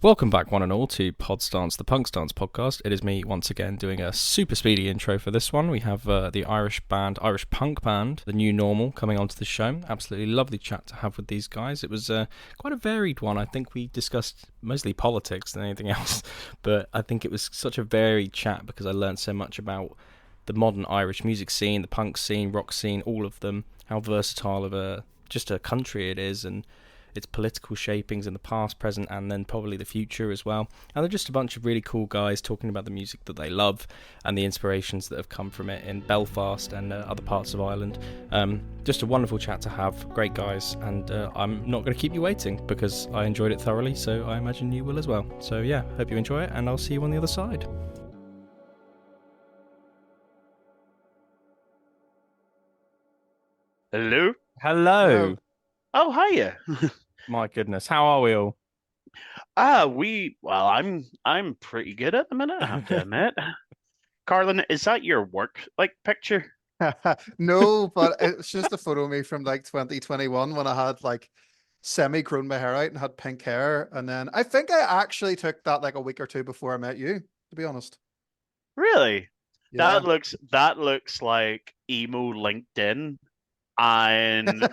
Welcome back, one and all, to Pod Stance, the Punk Stance podcast. It is me once again doing a super speedy intro for this one. We have the Irish punk band, The New Normal, coming onto the show. Absolutely lovely chat to have with these guys. It was quite a varied one. I think we discussed mostly politics than anything else, but I think it was such a varied chat because I learned so much about the modern Irish music scene, the punk scene, rock scene, all of them, how versatile of a country it is, and its political shapings in the past, present, and then probably the future as well. And they're just a bunch of really cool guys talking about the music that they love and the inspirations that have come from it in Belfast and other parts of Ireland. Just a wonderful chat to have. Great guys, and I'm not going to keep you waiting because I enjoyed it thoroughly, so I imagine you will as well. So yeah, hope you enjoy it, and I'll see you on the other side. Hello. Hello. Hello. Oh, hiya. My goodness, how are we all? I'm pretty good at the minute, I have to admit. Carlin, is that your work picture? No, but it's just a photo of me from like 2021 when I had like semi-grown my hair out and had pink hair. And then I think I actually took that like a week or two before I met you, to be honest. Really? That Yeah. looks like emo LinkedIn, and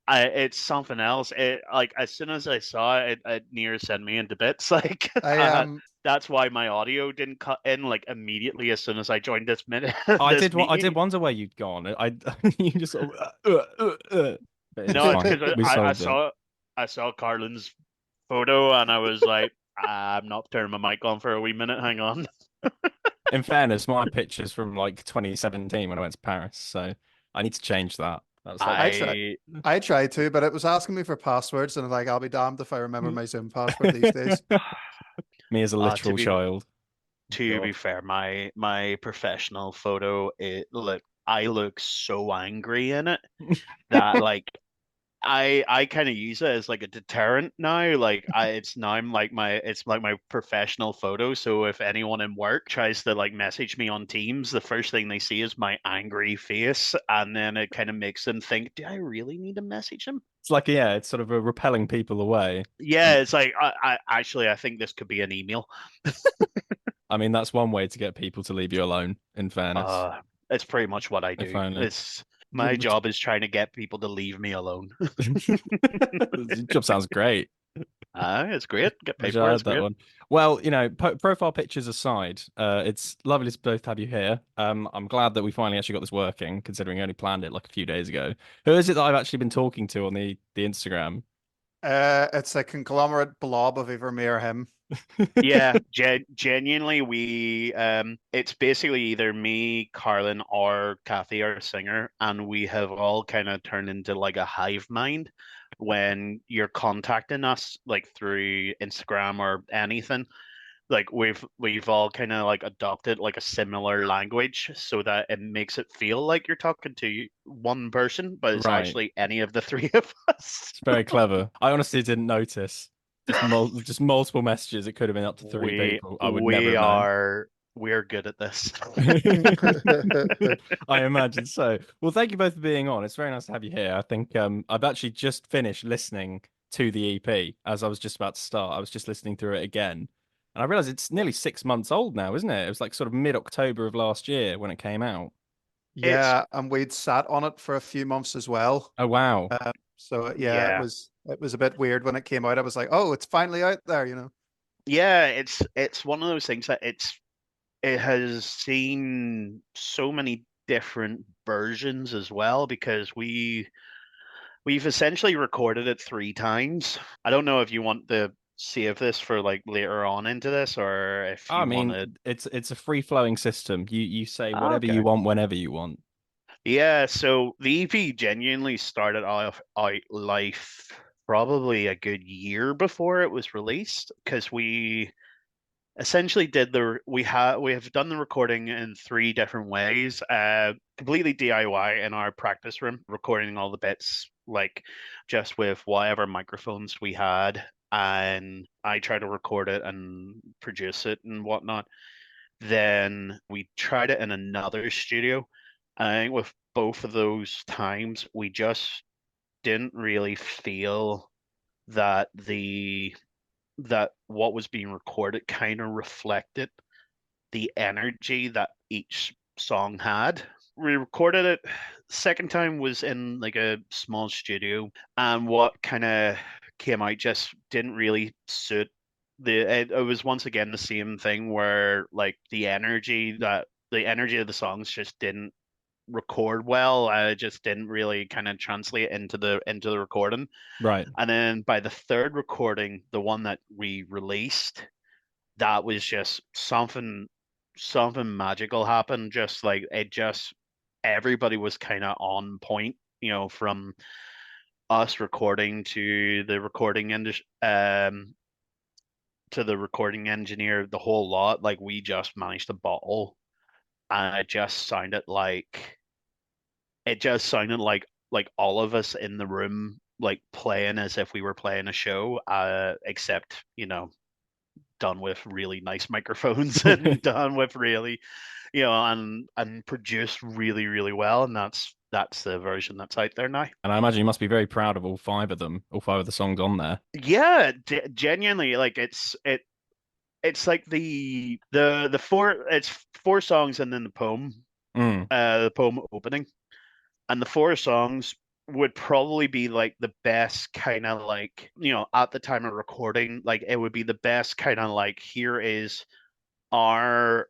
it's something else. It like as soon as I saw it, it near sent me into bits. Like I that's why my audio didn't cut in like immediately as soon as I joined this minute I this did. I did meeting. wonder where you'd gone. You just sort of, but it's No, it's fine. because We solved it. I saw Carlin's photo and I was like, I'm not turning my mic on for a wee minute. Hang on. In fairness, my picture's from like 2017 when I went to Paris, so I need to change that. That's like I tried I I tried to, but it was asking me for passwords and like I'll be damned if I remember my Zoom password these days. me as a to literal be child. to be God. fair, my professional photo, I look so angry in it that like I kind of use it as like a deterrent now. It's like my professional photo. So if anyone in work tries to like message me on Teams, the first thing they see is my angry face, and then it kind of makes them think, do I really need to message him? It's like, yeah, it's sort of repelling people away. Yeah, And it's like I think this could be an email. I mean, that's one way to get people to leave you alone, in fairness. It's pretty much what I If do. only. It's my job is trying to get people to leave me alone. The job sounds great. It's great. Get Wish paid I for it. It's had that great. one. Well, profile pictures aside, it's lovely to both have you here. I'm glad that we finally actually got this working, considering I only planned it like a few days ago. Who is it that I've actually been talking to on the Instagram? It's a conglomerate blob of either me or him. Yeah, genuinely, it's basically either me, Carlin, or Kathy, our singer, and we have all kind of turned into like a hive mind when you're contacting us like through Instagram or anything. Like we've all kind of like adopted like a similar language so that it makes it feel like you're talking to one person, but it's Right. actually any of the three of us. It's very clever. I honestly didn't notice. Just multiple messages. It could have been up to three We people. I would never we have known. are we're good at this. I imagine so. Well, thank you both for being on. It's very nice to have you here. I think I've actually just finished listening to the EP as I was just about to start. I was just listening through it again, and I realized it's nearly 6 months old now, isn't it? It was like sort of mid-October of last year when it came out. It's Yeah, and we'd sat on it for a few months as well. Oh wow. So yeah, yeah. it was a bit weird when it came out. I was like, oh, it's finally out there. Yeah, it's one of those things that it has seen so many different versions as well because we've essentially recorded it three times. I don't know if you want to save this for like later on into this or if I you mean, wanted. it's a free-flowing system. You say whatever you Okay. want whenever you want. Yeah, so the EP genuinely started off out life probably a good year before it was released because we essentially did we have done the recording in three different ways. Completely DIY in our practice room, recording all the bits like just with whatever microphones we had, and I try to record it and produce it and whatnot. Then we tried it in another studio. I think with both of those times, we just didn't really feel that what was being recorded kind of reflected the energy that each song had. We recorded it. Second time was in like a small studio, and what kind of came out just didn't really suit it was once again the same thing where like the energy of the songs just didn't record well. It just didn't really kind of translate into the recording. Right. And then by the third recording, the one that we released, that was just something magical happened. Just like it just everybody was kind of on point, from us recording to the recording engineer, the whole lot. Like we just managed to bottle, and it just sounded like all of us in the room like playing as if we were playing a show, except done with really nice microphones and done with really, and produced really, really well. And that's the version that's out there now. And I imagine you must be very proud of all five of the songs on there. Yeah, genuinely, like it's like the four it's four songs and then Mm, the poem opening, and the four songs would probably be like the best kind of like at the time of recording, like it would be the best kind of like here is our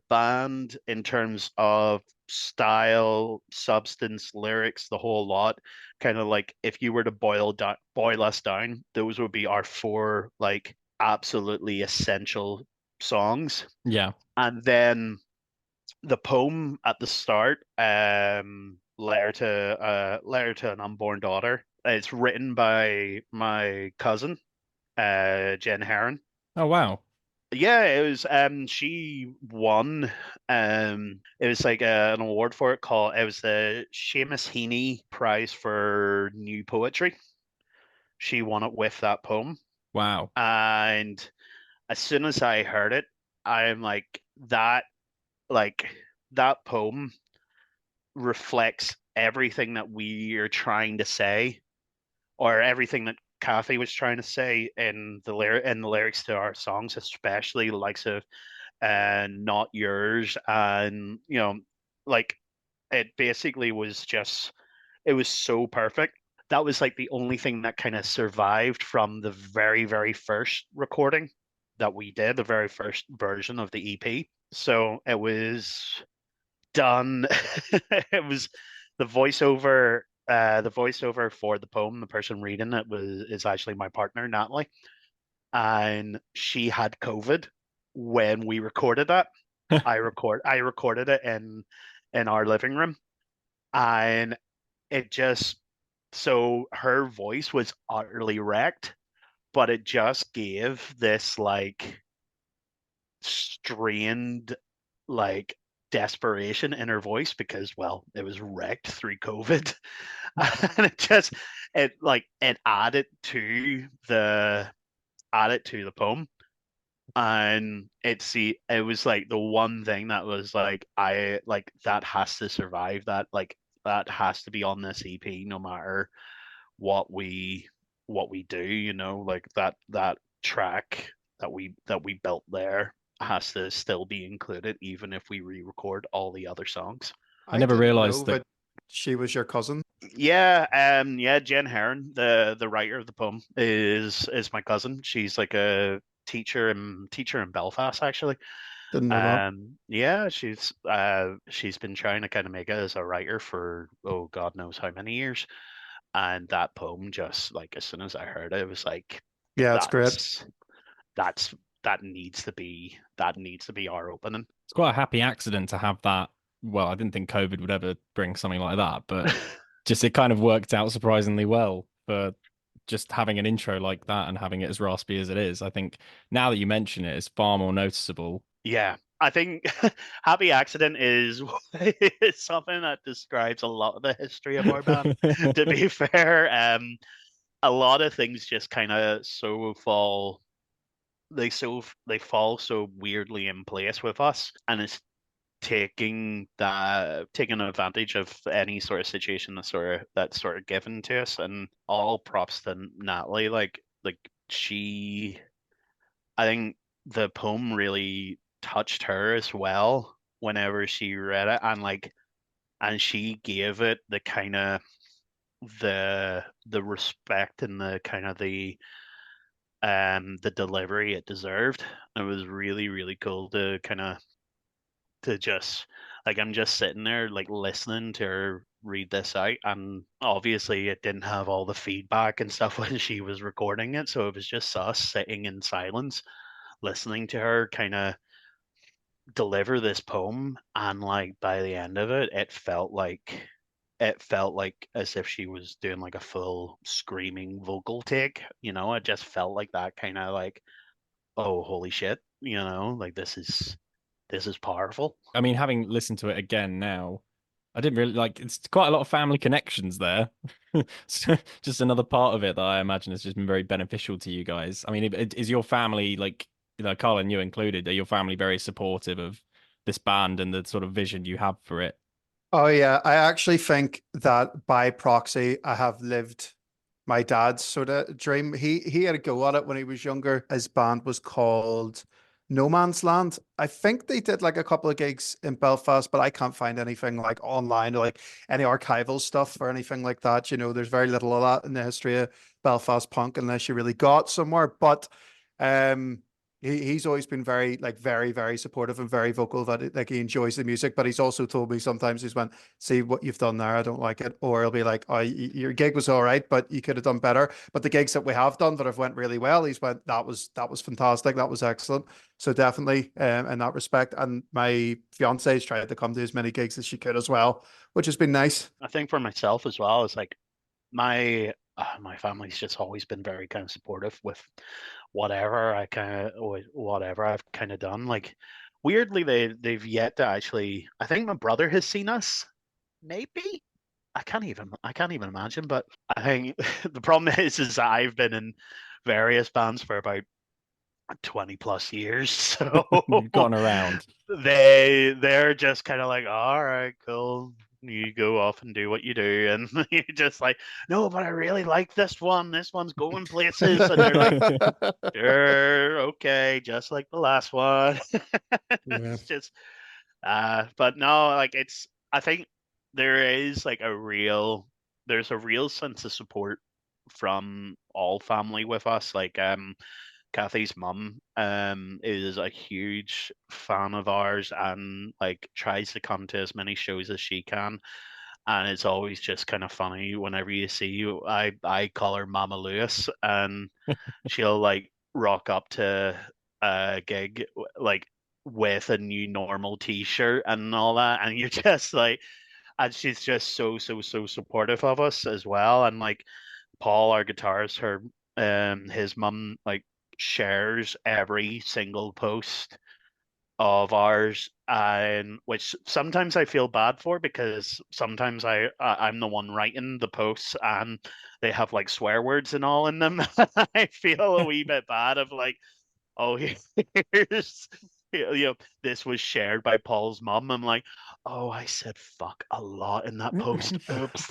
band in terms of style, substance, lyrics, the whole lot. Kind of like if you were to boil us down, those would be our four like absolutely essential songs. yeah. And then the poem at the start, letter to an unborn daughter. It's written by my cousin, Jen Heron. Oh wow. Yeah, it was she won it was like an award for it called it was the Seamus Heaney Prize for New Poetry. She won it with that poem. Wow. And as soon as I heard it, I'm like that poem reflects everything that we are trying to say, or everything that Kathy was trying to say in the lyrics to our songs, especially the likes of Not Yours, and like it basically was just it was so perfect. That was like the only thing that kind of survived from the very, very first recording that we did, the very first version of the EP. So it was done. It was the voiceover for the poem, the person reading it is actually my partner, Natalie, and she had COVID when we recorded that. I recorded it in our living room, and it just so her voice was utterly wrecked, but it just gave this like strained like desperation in her voice because well it was wrecked through COVID. And it added to the poem, and it was like the one thing that was like I like that has to survive, that has to be on this EP no matter what we do, like that track that we built there has to still be included even if we re-record all the other songs. I I never didn't know realized that. that she was your cousin. Yeah, Jen Heron, the writer of the poem, is my cousin. She's like a teacher in Belfast, actually. Didn't know that. Yeah, she's been trying to kind of make it as a writer for oh God knows how many years. And that poem just like as soon as I heard it, it was like Yeah, it's great. that's that's that needs to be our opening. It's quite a happy accident to have that. Well, I didn't think COVID would ever bring something like that, but just it kind of worked out surprisingly well for just having an intro like that and having it as raspy as it is. I think now that you mention it, it's far more noticeable. Yeah, I think happy accident is something that describes a lot of the history of our band. To be fair, a lot of things just kind of they fall so weirdly in place with us, and taking advantage of any sort of situation that's sort of given to us. And all props to Natalie. Like she, I think the poem really touched her as well whenever she read it, and she gave it the kind of the respect and the kind of the delivery it deserved. It was really, really cool to kind of to just like I'm just sitting there like listening to her read this out, and obviously it didn't have all the feedback and stuff when she was recording it, so it was just us sitting in silence listening to her kind of deliver this poem. And like by the end of it, it felt like as if she was doing like a full screaming vocal take. It just felt like that kind of like, oh holy shit, like this is powerful. I mean, having listened to it again now, I didn't really like. It's quite a lot of family connections there. So just another part of it that I imagine has just been very beneficial to you guys. I mean, is your family like, Carl and you included? Are your family very supportive of this band and the sort of vision you have for it? Oh yeah, I actually think that by proxy, I have lived my dad's sort of dream. He had a go at it when he was younger. His band was called No Man's Land. I think they did like a couple of gigs in Belfast, but I can't find anything like online or like any archival stuff or anything like that. There's very little of that in the history of Belfast punk unless you really got somewhere. But um he's always been very like very very supportive and very vocal that like he enjoys the music, but he's also told me sometimes he's went, see what you've done there, I don't like it. Or he'll be like, oh, your gig was all right but you could have done better. But the gigs that we have done that have went really well, he's went, that was fantastic, that was excellent. So definitely in that respect. And my fiance's tried to come to as many gigs as she could as well, which has been nice. I think for myself as well, it's like my family's just always been very kind of supportive with whatever I've kind of done. Like weirdly, they've yet to actually. I think my brother has seen us. Maybe I can't even imagine. But I think the problem is that I've been in various bands for about 20 plus years, so You've gotten around. they're just kind of like, all right, cool. You go off and do what you do, and you're just like, no, but I really like this one. This one's going places, and you're like, sure, okay, just like the last one. Yeah. It's just, but no, like I think there is like there's a real sense of support from all family with us. Like, Kathy's mum is a huge fan of ours and like tries to come to as many shows as she can. And it's always just kind of funny whenever you see I call her Mama Lewis, and she'll like rock up to a gig like with a new normal t-shirt and all that, and you're just like, and she's just so supportive of us as well. And like Paul, our guitarist, his mum like shares every single post of ours, and which sometimes I feel bad for because sometimes I'm the one writing the posts and they have like swear words and all in them. I feel a wee bit bad of like, oh, here's this was shared by Paul's mom. I'm like, oh, I said fuck a lot in that post. Oops.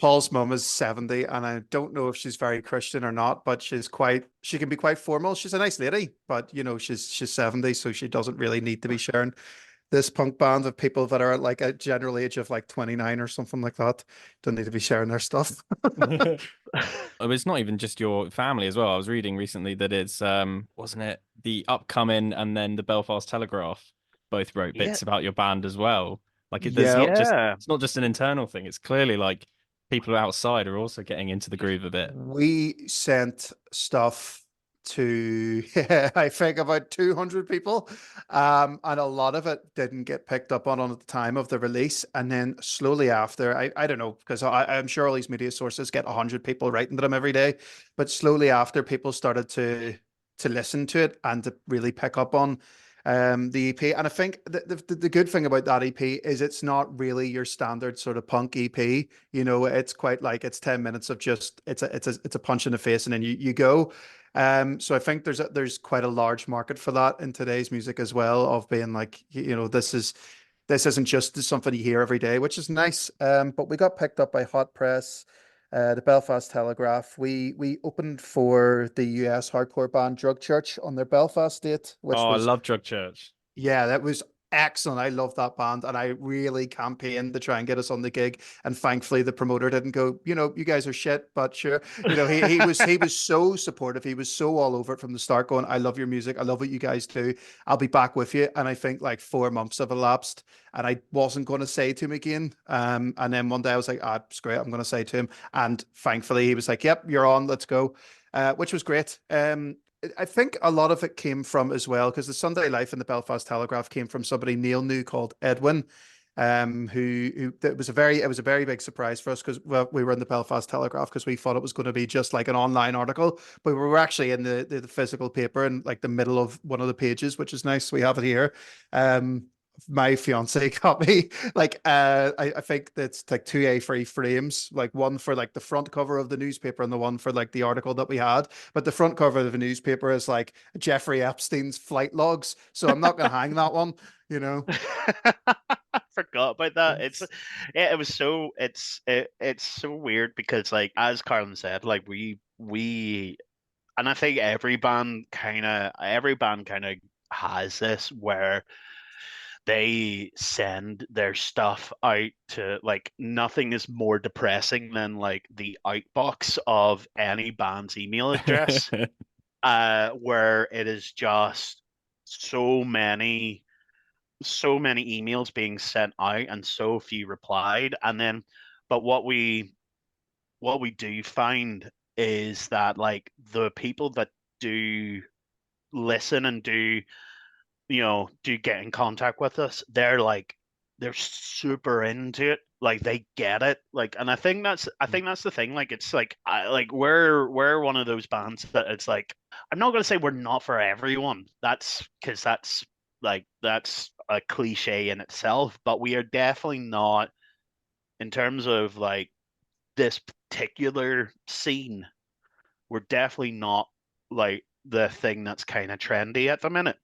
Paul's mum is 70, and I don't know if she's very Christian or not, but she can be quite formal. She's a nice lady, but she's 70, so she doesn't really need to be sharing this punk band of people that are like a general age of like 29 or something like that. Don't need to be sharing their stuff. It's not even just your family as well. I was reading recently that it's wasn't it the Upcoming and then the Belfast Telegraph both wrote Yeah, bits about your band as well. Like there's Yeah, not just yeah. it's not just an internal thing. It's clearly like people outside are also getting into the groove a bit. we sent stuff to I think about 200 people, and a lot of it didn't get picked up on at the time of the release, and then slowly after, I don't know, because I'm sure all these media sources get 100 people writing to them every day, but slowly after, people started to listen to it and to really pick up on the EP. And I think the good thing about that EP is it's not really your standard sort of punk EP. It's quite like it's 10 minutes of just it's a punch in the face and then you go. So I think there's quite a large market for that in today's music as well, of being like, this is this isn't just something you hear every day, which is nice. But we got picked up by Hot Press, the Belfast Telegraph. We opened for the US hardcore band Drug Church on their Belfast date, which Oh, I was, love Drug Church. yeah, that was excellent. I love that band, and I really campaigned to try and get us on the gig. And thankfully, the promoter didn't go, you guys are shit, but sure. He was so supportive. He was so all over it from the start, going, I love your music. I love what you guys do. I'll be back with you. And I think like 4 months have elapsed, and I wasn't going to say to him again. And then one day I was like, it's great. I'm going to say to him. And thankfully, he was like, yep, you're on. Let's go. Which was great. I think a lot of it came from as well because the Sunday Life in the Belfast Telegraph came from somebody Neil knew called Edwin, who it was a very big surprise for us because we were in the Belfast Telegraph because we thought it was going to be just like an online article, but we were actually in the physical paper in like the middle of one of the pages, which is nice. We have it here. My fiance got me like I think that's like two A3 frames, like one for like the front cover of the newspaper and the one for like the article that we had. But the front cover of the newspaper is like Jeffrey Epstein's flight logs, so I'm not gonna hang that one, you know. I forgot about that. It was so it's so weird because like as Carlin said, like we and I think every band kind of has this where they send their stuff out to like nothing is more depressing than like the outbox of any band's email address, where it is just so many emails being sent out and so few replied. And then but what we do find is that like the people that do listen and do get in contact with us, they're super into it, like they get it, like. And I think that's the thing, like it's like we're one of those bands that it's like, I'm not going to say we're not for everyone, that's because that's a cliche in itself, but we are definitely not, in terms of like this particular scene, we're definitely not like the thing that's kind of trendy at the minute.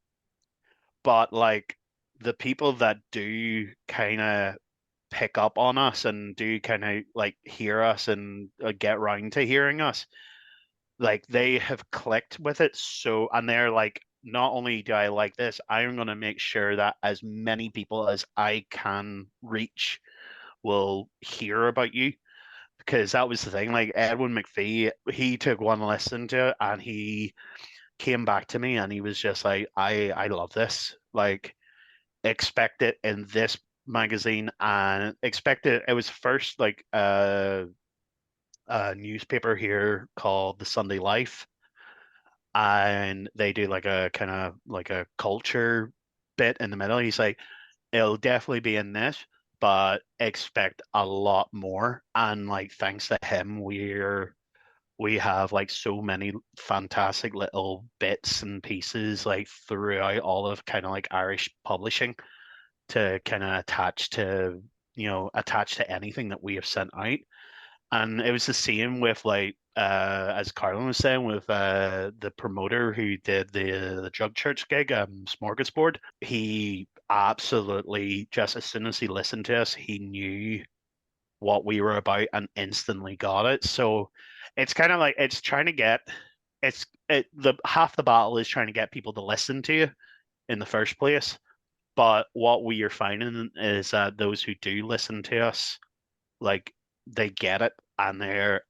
But like the people that do kind of pick up on us and do kind of like hear us and get round to hearing us, like they have clicked with it. So, and they're like, not only do I like this, I'm going to make sure that as many people as I can reach will hear about you. Because that was the thing, like Edwin McPhee, he took one listen to it and he came back to me and he was just like, I love this. Like, expect it in this magazine and expect it. It was first like a newspaper here called the Sunday Life, and they do like a kind of like a culture bit in the middle. He's like, it'll definitely be in this, but expect a lot more. And like thanks to him, we have like so many fantastic little bits and pieces like throughout all of kind of like Irish publishing to kind of attach to anything that we have sent out. And it was the same with like as Carlin was saying with the promoter who did the Drug Church gig, Smorgasbord. He absolutely, just as soon as he listened to us, he knew what we were about and instantly got it. So it's kind of like it's trying to get the half the battle is trying to get people to listen to you in the first place. But what we are finding is that those who do listen to us, like they get it and they're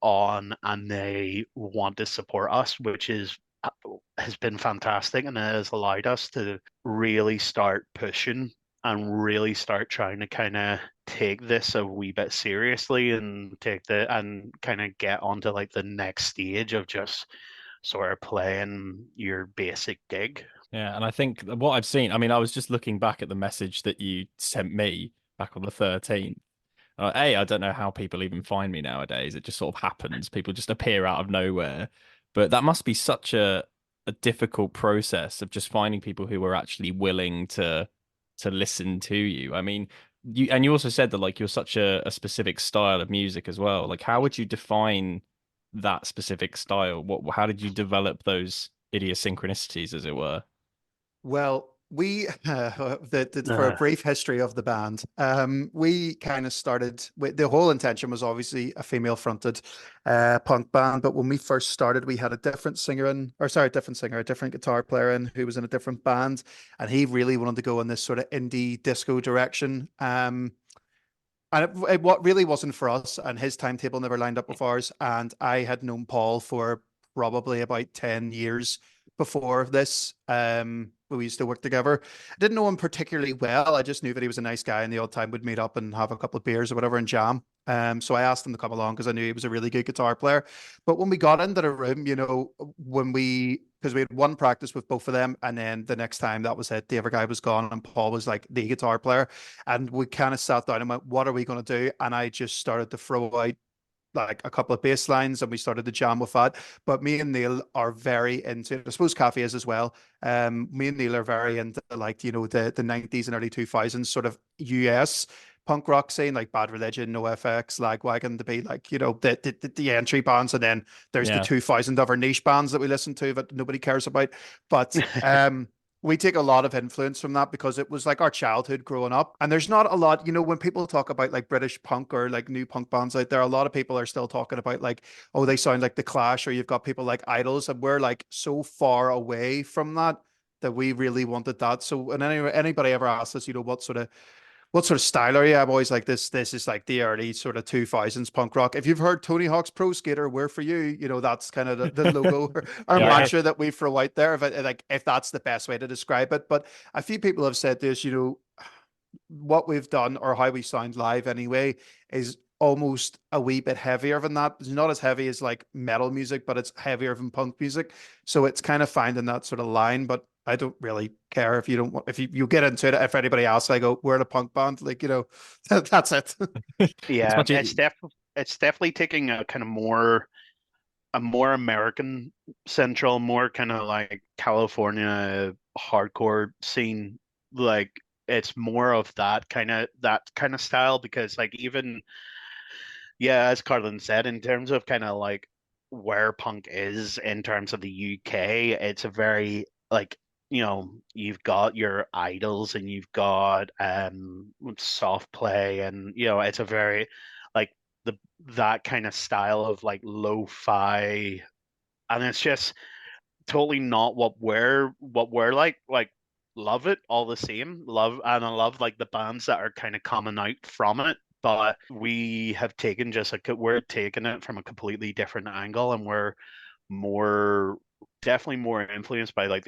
on and they want to support us, which has been fantastic and it has allowed us to really start pushing and really start trying to kind of take this a wee bit seriously and kind of get onto like the next stage of just sort of playing your basic gig. Yeah, and I think what I've seen, I mean, I was just looking back at the message that you sent me back on the 13th. I don't know how people even find me nowadays. It just sort of happens. People just appear out of nowhere. But that must be such a difficult process of just finding people who are actually willing to listen to you. I mean, you also said that like you're such a specific style of music as well. Like how would you define that specific style? How did you develop those idiosyncrasies, as it were? Well, We for a Uh, brief history of the band, we kind of started with the whole intention was obviously a female fronted punk band, but when we first started, we had a different singer in, or sorry, a different singer, a different guitar player in who was in a different band, and he really wanted to go in this sort of indie disco direction. And it what really wasn't for us, and his timetable never lined up with ours. And I had known Paul for probably about 10 years before this. We used to work together. I didn't know him particularly well. I just knew that he was a nice guy, and the odd time we'd meet up and have a couple of beers or whatever and jam. So I asked him to come along because I knew he was a really good guitar player. But when we got into the room, because we had one practice with both of them, and then the next time that was it, the other guy was gone, and Paul was like the guitar player. And we kind of sat down and went, what are we going to do? And I just started to throw out like a couple of bass lines and we started to jam with that. But me and Neil are very into it. I suppose Kathy is as well. Me and Neil are very into like, the 90s and early 2000s sort of US punk rock scene, like Bad Religion, NoFX, Lagwagon, to be like, the entry bands. And then there's the Yeah. 2000 other niche bands that we listen to that nobody cares about. But we take a lot of influence from that because it was like our childhood growing up. And there's not a lot, when people talk about like British punk or like new punk bands out there, a lot of people are still talking about like, oh, they sound like The Clash, or you've got people like Idols, and we're like so far away from that we really wanted that. So when anybody ever asks us, what sort of style are you? I'm always like this is like the early sort of 2000s punk rock. If you've heard Tony Hawk's Pro Skater, we're for you, that's kind of the logo or Yeah. mantra that we throw out there, if that's the best way to describe it. But a few people have said this, what we've done or how we sound live anyway is almost a wee bit heavier than that. It's not as heavy as like metal music, but it's heavier than punk music. So it's kind of finding that sort of line. But I don't really care if you don't want, if you get into it. If anybody asks, I go, we're in a punk band, like, that's it. It's yeah, much e- it's definitely taking a kind of more American central, more kind of like California hardcore scene. Like it's more of that kind of style because like even yeah, as Carlin said, in terms of kind of like where punk is in terms of the UK, it's a very like you've got your idols and you've got soft play and it's a very like the that kind of style of like lo-fi and it's just totally not what we're like love it all the same love and I love like the bands that are kind of coming out from it but we have taken we're taking it from a completely different angle and we're more definitely more influenced by like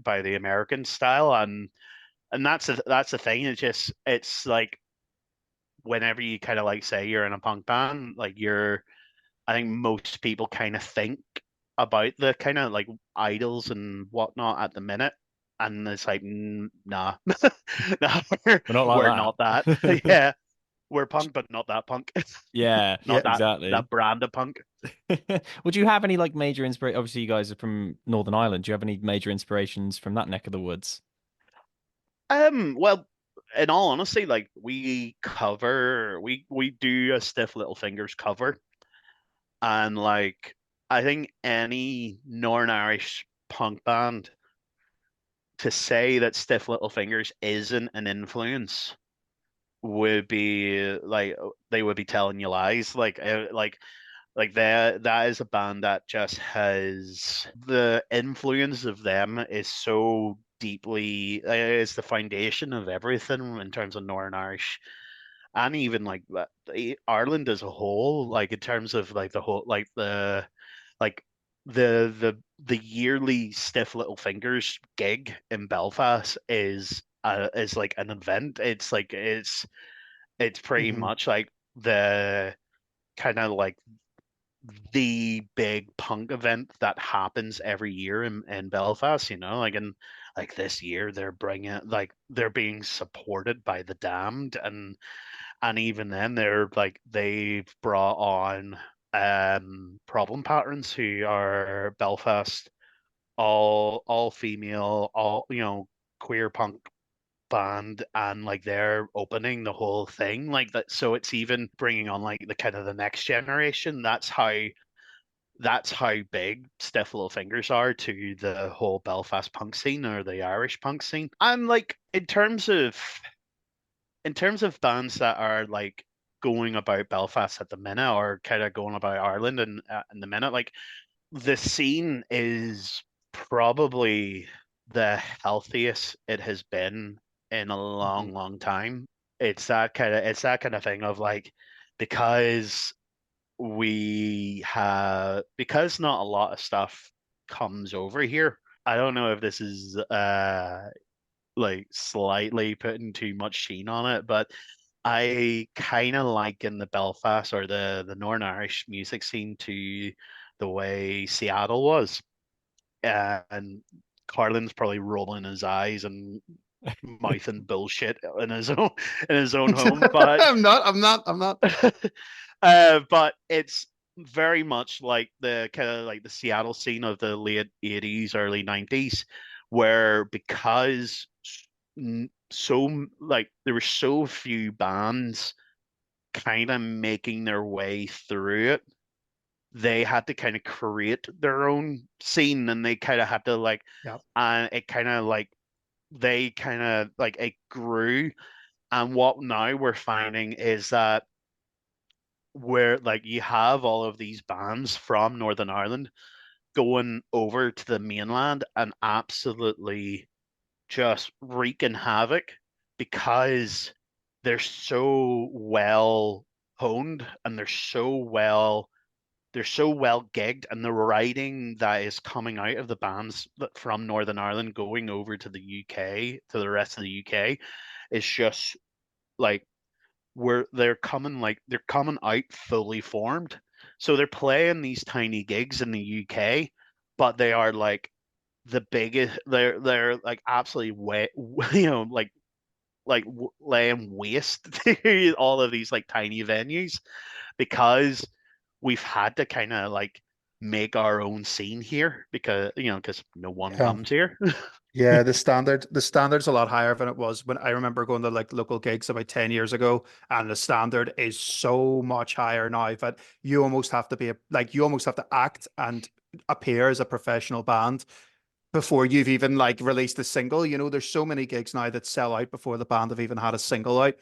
by the American style and that's the thing it's like whenever you kind of like say you're in a punk band like you're I think most people kind of think about the kind of like idols and whatnot at the minute, and it's like, nah, nah, We're not we're like not that. that. Yeah, we're punk, but not that punk. Yeah, Yeah. Not exactly. that brand of punk. Would you have any like major inspiration? Obviously, you guys are from Northern Ireland. Do you have any major inspirations from that neck of the woods? Well, in all honesty, like we do a Stiff Little Fingers cover, and like I think any Northern Irish punk band to say that Stiff Little Fingers isn't an influence would be like they would be telling you lies. Like that is a band that just has the influence of them is so deeply is the foundation of everything in terms of Northern Irish and even like Ireland as a whole. Like in terms of like the whole like the yearly Stiff Little Fingers gig in Belfast is like an event. It's pretty Mhm. much like the kind of like the big punk event that happens every year in Belfast, like and like this year they're being supported by the Damned and even then they've brought on Problem Patterns who are Belfast all female all queer punk band and like they're opening the whole thing like that so it's even bringing on like the kind of the next generation that's how that's how big Stiff Little Fingers are to the whole Belfast punk scene or the Irish punk scene. And like in terms of bands that are like going about Belfast at the minute or kind of going about Ireland and in the minute, like the scene is probably the healthiest it has been in a Mhm. long, long time. It's that kind of thing of like because because not a lot of stuff comes over here. I don't know if this is like slightly putting too much sheen on it, but I kind of liken the Belfast or the Northern Irish music scene to the way Seattle was. And Carlin's probably rolling his eyes and mouthing bullshit in his own home, but I'm not. but it's very much like the kind of like the Seattle scene of the late 80s, early 90s, where because like there were so few bands kind of making their way through it, they had to kind of create their own scene, and they kind of had to like, Yeah. and it kind of like they kind of like it grew. And what now we're finding is that where like you have all of these bands from Northern Ireland going over to the mainland and absolutely just wreaking havoc because they're so well honed and they're so well gigged, and the writing that is coming out of the bands from Northern Ireland going over to the UK, to the rest of the UK, is just like where they're coming out fully formed. So they're playing these tiny gigs in the UK, but they are like the biggest. They're like absolutely way, laying waste to all of these like tiny venues because we've had to kind of like make our own scene here because no one Yeah. comes here. Yeah, the standard's a lot higher than it was when I remember going to like local gigs about 10 years ago, and the standard is so much higher now that you almost have to act and appear as a professional band before you've even like released a single. There's so many gigs now that sell out before the band have even had a single out.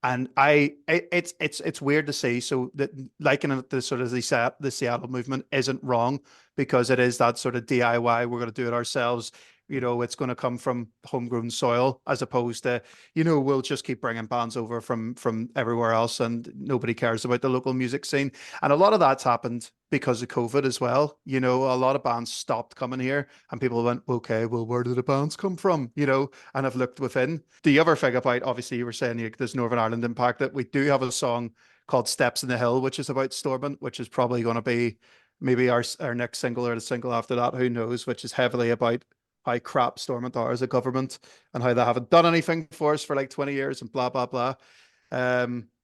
And it's weird to see. So that liking it to sort of the Seattle movement isn't wrong, because it is that sort of DIY. We're going to do it ourselves. It's going to come from homegrown soil, as opposed to, we'll just keep bringing bands over from everywhere else, and nobody cares about the local music scene. And a lot of that's happened because of COVID as well. A lot of bands stopped coming here, and people went, okay, well, where do the bands come from? And I've looked within. Do you ever figure out, obviously, you were saying there's Northern Ireland impact, that we do have a song called Steps in the Hill, which is about Stormont, which is probably going to be maybe our next single or the single after that, who knows, which is heavily about how crap Stormont are as a government and how they haven't done anything for us for like 20 years and blah, blah, blah.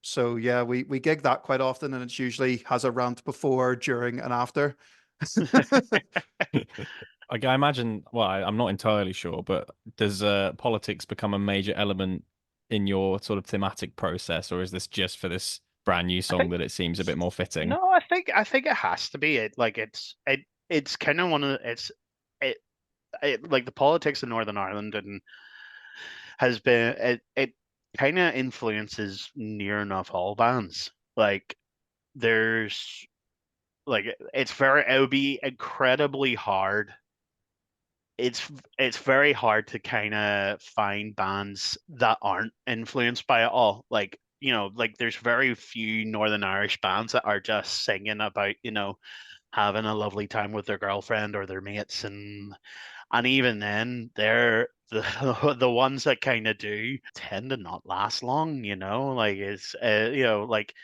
So yeah, we gig that quite often, and it's usually has a rant before, during, and after. Like, I imagine, well, I'm not entirely sure, but does politics become a major element in your sort of thematic process, or is this just for this brand new I song think that it seems a bit more fitting? no, I think it has to be it's kind of one of it, like the politics of Northern Ireland and has been it kind of influences near enough all bands. Like there's like it would be incredibly hard. It's very hard to kind of find bands that aren't influenced by it all. Like there's very few Northern Irish bands that are just singing about having a lovely time with their girlfriend or their mates, and even then they're the ones that kind of do tend to not last long. Like it's like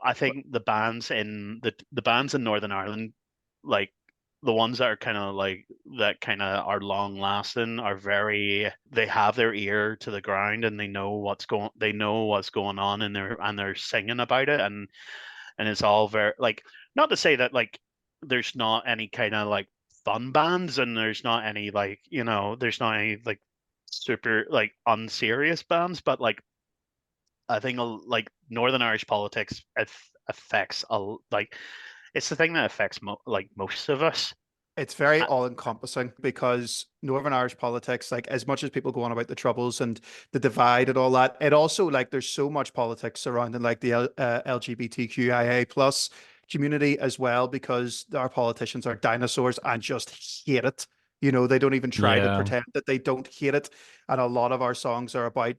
I think the bands in Northern Ireland, like the ones that are kind of like that kind of are long lasting, they have their ear to the ground, and they know what's going on, and they're singing about it, and it's all very like, not to say that like there's not any kind of like fun bands, and there's not any like super like unserious bands, but like I think like Northern Irish politics affects like it's the thing that affects like most of us. It's very Uh, all-encompassing because Northern Irish politics, like as much as people go on about the troubles and the divide and all that, it also like there's so much politics surrounding like the LGBTQIA plus community as well because our politicians are dinosaurs and just hate it. They don't even try to Yeah. pretend that they don't hate it. And a lot of our songs are about,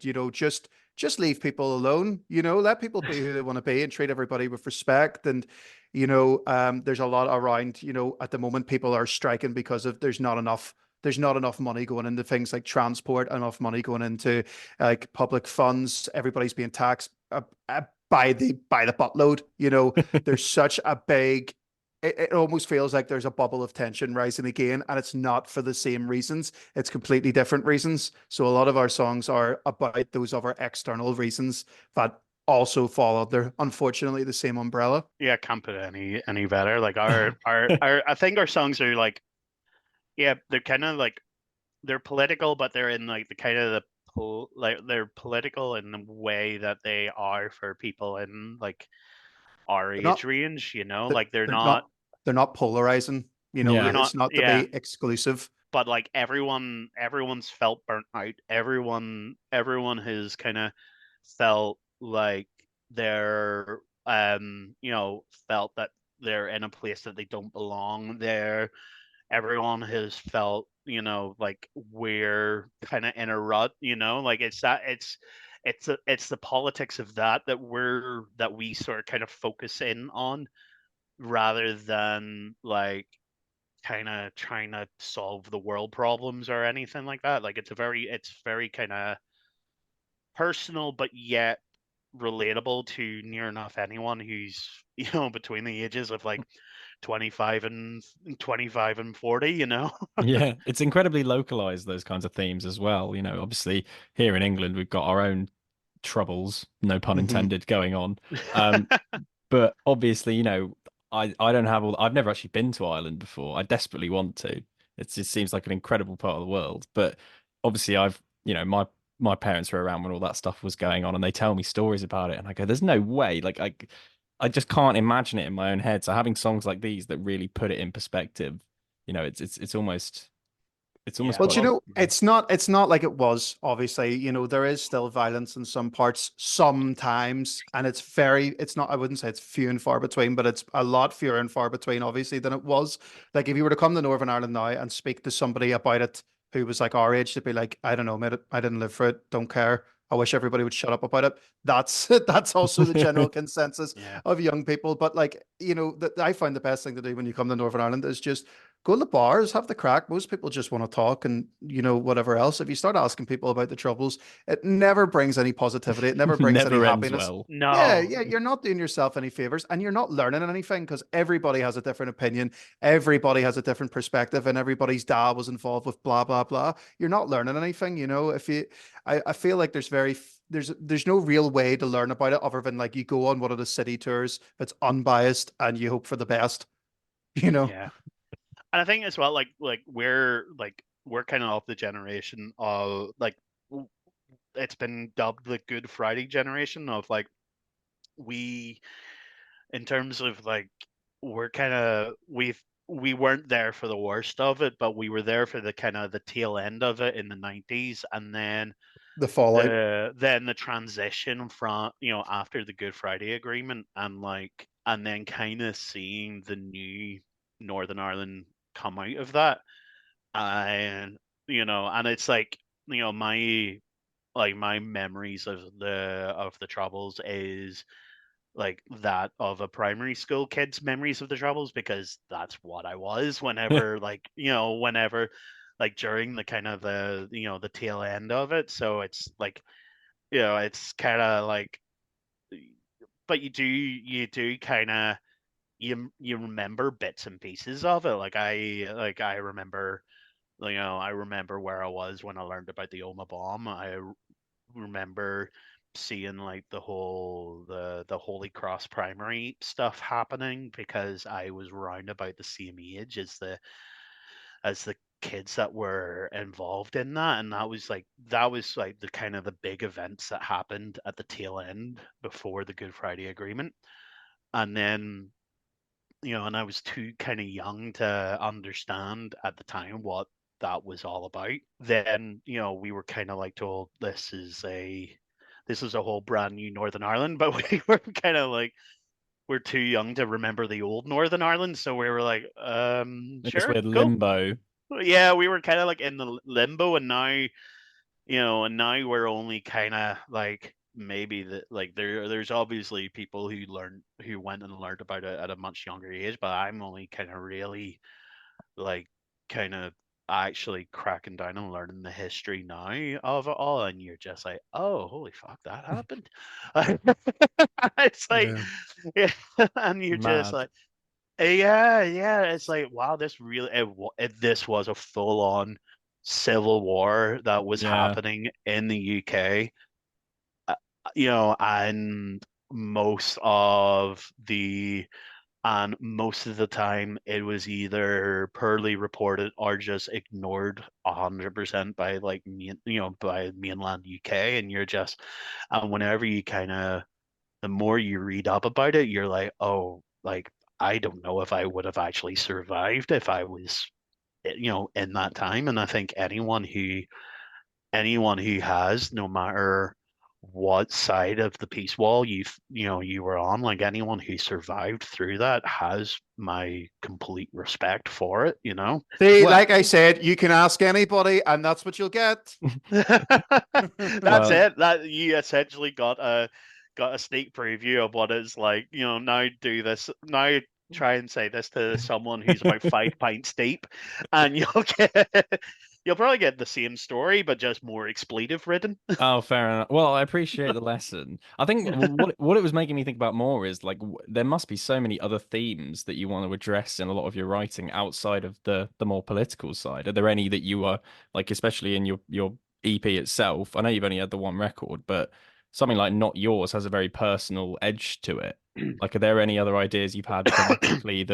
just leave people alone, let people be who they want to be and treat everybody with respect. And there's a lot around, at the moment people are striking because of there's not enough money going into things like transport, enough money going into like public funds. Everybody's being taxed by the buttload. There's such a big. It almost feels like there's a bubble of tension rising again, and it's not for the same reasons. It's completely different reasons. So a lot of our songs are about those other external reasons that also fall under, unfortunately, the same umbrella. yeah, can't put it any better. Like our I think our songs are like, yeah, they're kind of like they're political, but they're in like the kind of like they're political in the way that they are for people in like our They're age not range. they're, Like they're they're not not they're not polarizing. they're Yeah. not It's not to yeah, be exclusive. but like everyone's felt burnt out. Everyone has kind of felt like they're felt that they're in a place that they don't belong there. Everyone has felt like we're kind of in a rut, like it's the politics of that we sort of kind of focus in on rather than like kind of trying to solve the world problems or anything like that. Like it's very kind of personal, but yet relatable to near enough anyone who's between the ages of like 25 and 40. Yeah, it's incredibly localized, those kinds of themes as well. Obviously here in England we've got our own troubles, no pun Hmm. intended, going on. Um, but obviously, I don't have all. I've never actually been to Ireland before. I desperately want to. It seems like an incredible part of the world. But obviously, my parents were around when all that stuff was going on, and they tell me stories about it, and I go, "There's no way." Like I just can't imagine it in my own head. So having songs like these that really put it in perspective, it's almost Yeah, Well, quite. well, it's not like it was, obviously. There is still violence in some parts sometimes, and it's not, I wouldn't say it's few and far between, but it's a lot fewer and far between, obviously, than it was. Like, if you were to come to Northern Ireland now and speak to somebody about it who was like our age, they'd be like, I don't know, mate, I didn't live for it, don't care. I wish everybody would shut up about it. That's also the general consensus yeah, of young people. But like, I find the best thing to do when you come to Northern Ireland is just go to the bars, have the crack. Most people just want to talk and, whatever else. If you start asking people about the troubles, it never brings any positivity. It never brings any Never ends happiness. well. Yeah, no, yeah, you're not doing yourself any favors and you're not learning anything because everybody has a different opinion. Everybody has a different perspective and everybody's dad was involved with blah, blah, blah. You're not learning anything, if you, I feel like there's no real way to learn about it other than like you go on one of the city tours that's unbiased and you hope for the best, you know? yeah, and I think as well, we're kind of the generation of like it's been dubbed the Good Friday generation of like we in terms of like we're kind of we weren't there for the worst of it, but we were there for the kind of the tail end of it in the 90s, and then The fallout. the transition from after the Good Friday Agreement and then kind of seeing the new Northern Ireland come out of that, and and it's like my memories of the troubles is like that of a primary school kid's memories of the troubles because that's what I was whenever like during the kind of the tail end of it. So it's like it's kind of like, but you do kind of you remember bits and pieces of it. I remember I remember where I was when I learned about the Oma bomb. Remember seeing like the Holy Cross primary stuff happening because I was around about the same age as the kids that were involved in that, and that was like the kind of the big events that happened at the tail end before the Good Friday Agreement. And then and I was too kind of young to understand at the time what that was all about. Then, we were kind of like told this is a whole brand new Northern Ireland, but we were kind of like we're too young to remember the old Northern Ireland, so we were like, This sure, weird cool. limbo. Yeah, we were kind of like in the limbo, and now we're only kind of like maybe like there's obviously people who went and learned about it at a much younger age, but I'm only kind of really like kind of actually cracking down and learning the history now of it all, and you're just like, oh, holy fuck, that happened. It's like, Yeah. yeah, and you're just Mad. like, yeah, yeah. It's like, wow, this was a full on civil war that was Yeah. happening in the UK. Uh, and most of the most of the time it was either poorly reported or just ignored 100% by by mainland UK, and whenever you kind of the more you read up about it, you're like, oh, like I don't know if I would have actually survived if I was, in that time. And I think anyone who has, no matter what side of the peace wall you were on, like anyone who survived through that has my complete respect for it. See, Well, like I said, you can ask anybody, and that's what you'll get. That's well, it. That you essentially got a sneak preview of what it's like. Now do this. Now try and say this to someone who's about 5 pints deep, and you'll probably get the same story, but just more expletive ridden. oh, fair enough. Well, I appreciate the lesson. I think what it was making me think about more is like there must be so many other themes that you want to address in a lot of your writing outside of the more political side. Are there any that you are like, especially in your EP itself? I know you've only had the one record, but something like Not Yours has a very personal edge to it. Like, are there any other ideas you've had thematically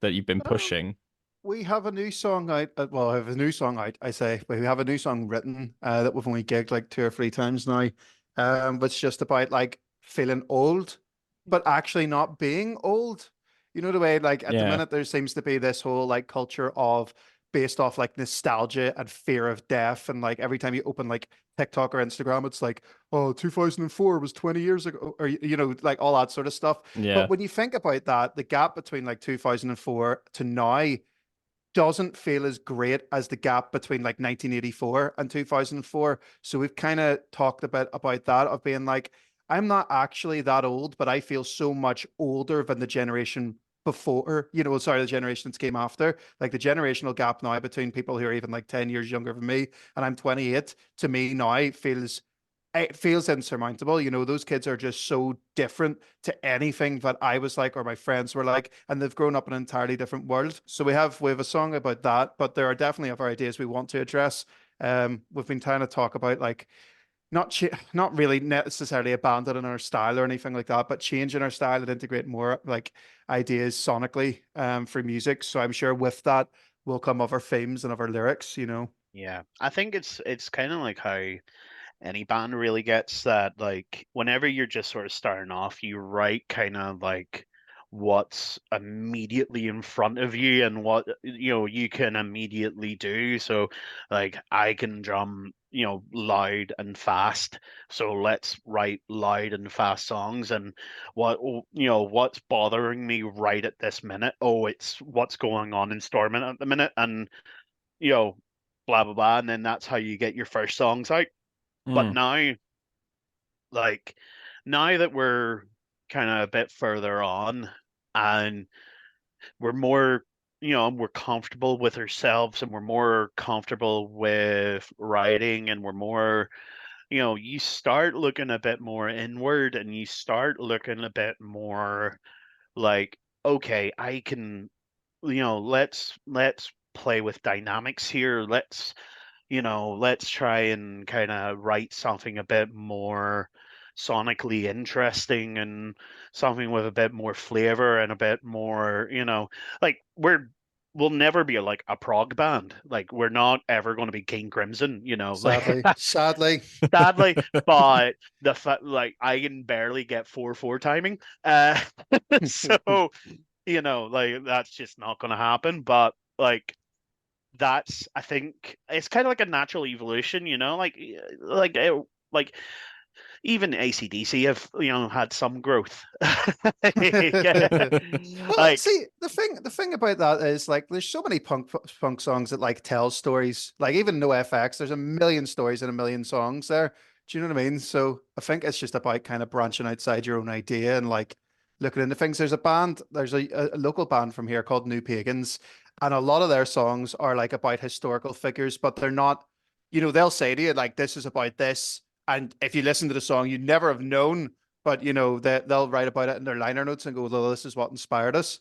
that you've been Um, pushing? we have a new song out. Well, I have a new song out, I say, but we have a new song written that we've only gigged like 2 or 3 times now. But it's just about like feeling old, but actually not being old. You know the way like at the Yeah, minute there seems to be this whole like culture of based off like nostalgia and fear of death, and like every time you open like TikTok or Instagram, it's like, oh, 2004 was 20 years ago, or like all that sort of stuff. yeah, But when you think about that, the gap between like 2004 to now doesn't feel as great as the gap between like 1984 and 2004. So we've kind of talked a bit about that of being like, I'm not actually that old, but I feel so much older than the generation before, sorry, the generation that came after. Like the generational gap now between people who are even like 10 years younger than me, and I'm 28, to me now feels insurmountable. Those kids are just so different to anything that I was like or my friends were like, and they've grown up in an entirely different world. So we have a song about that, but there are definitely other ideas we want to address. We've been trying to talk about like not really necessarily abandoning our style or anything like that, but changing our style and integrate more like ideas sonically for music. So I'm sure with that will come other themes and other lyrics. Yeah, I think it's kind of like how any band really gets that, like whenever you're just sort of starting off, you write kind of like what's immediately in front of you and what you can immediately do. So like I can drum loud and fast, so let's write loud and fast songs. And what's bothering me right at this minute, oh, it's what's going on in Stormont at the minute, and you know blah blah blah, and then that's how you get your first songs out. But mm, like now that we're kind of a bit further on, and we're comfortable with ourselves, and we're more comfortable with writing, and we're more, you start looking a bit more inward, and you start looking a bit more like, okay, I can, let's play with dynamics here. Let's try and kind of write something a bit more sonically interesting, and something with a bit more flavor and a bit more, like we'll never be like a prog band. Like we're not ever going to be King Crimson, like Sadly, sadly. sadly. But the fact, like I can barely get 4/4 timing. So you know, like that's just not going to happen. But like that's, I think it's kind of like a natural evolution, you know, like even AC/DC have, you know, had some growth. Well, Like, see, the thing about that is like there's so many punk songs that like tell stories. Like even No FX, there's a million stories and a million songs there. Do you know what I mean? So I think it's just about kind of branching outside your own idea and like looking into things. There's a local band from here called New Pagans, and a lot of their songs are like about historical figures, but they're not, they'll say to you like this is about this. And if you listen to the song, you never have known, but they'll write about it in their liner notes and go, well, this is what inspired us.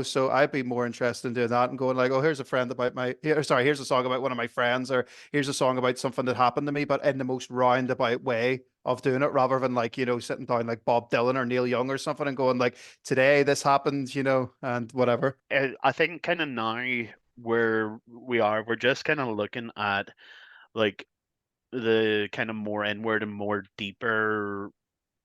So I'd be more interested in doing that and going like, oh, here's a friend about here's a song about one of my friends, or here's a song about something that happened to me, but in the most roundabout way of doing it, rather than like, sitting down like Bob Dylan or Neil Young or something and going like, today this happened, and whatever. I think kind of now where we are, we're just kind of looking at like the kind of more inward and more deeper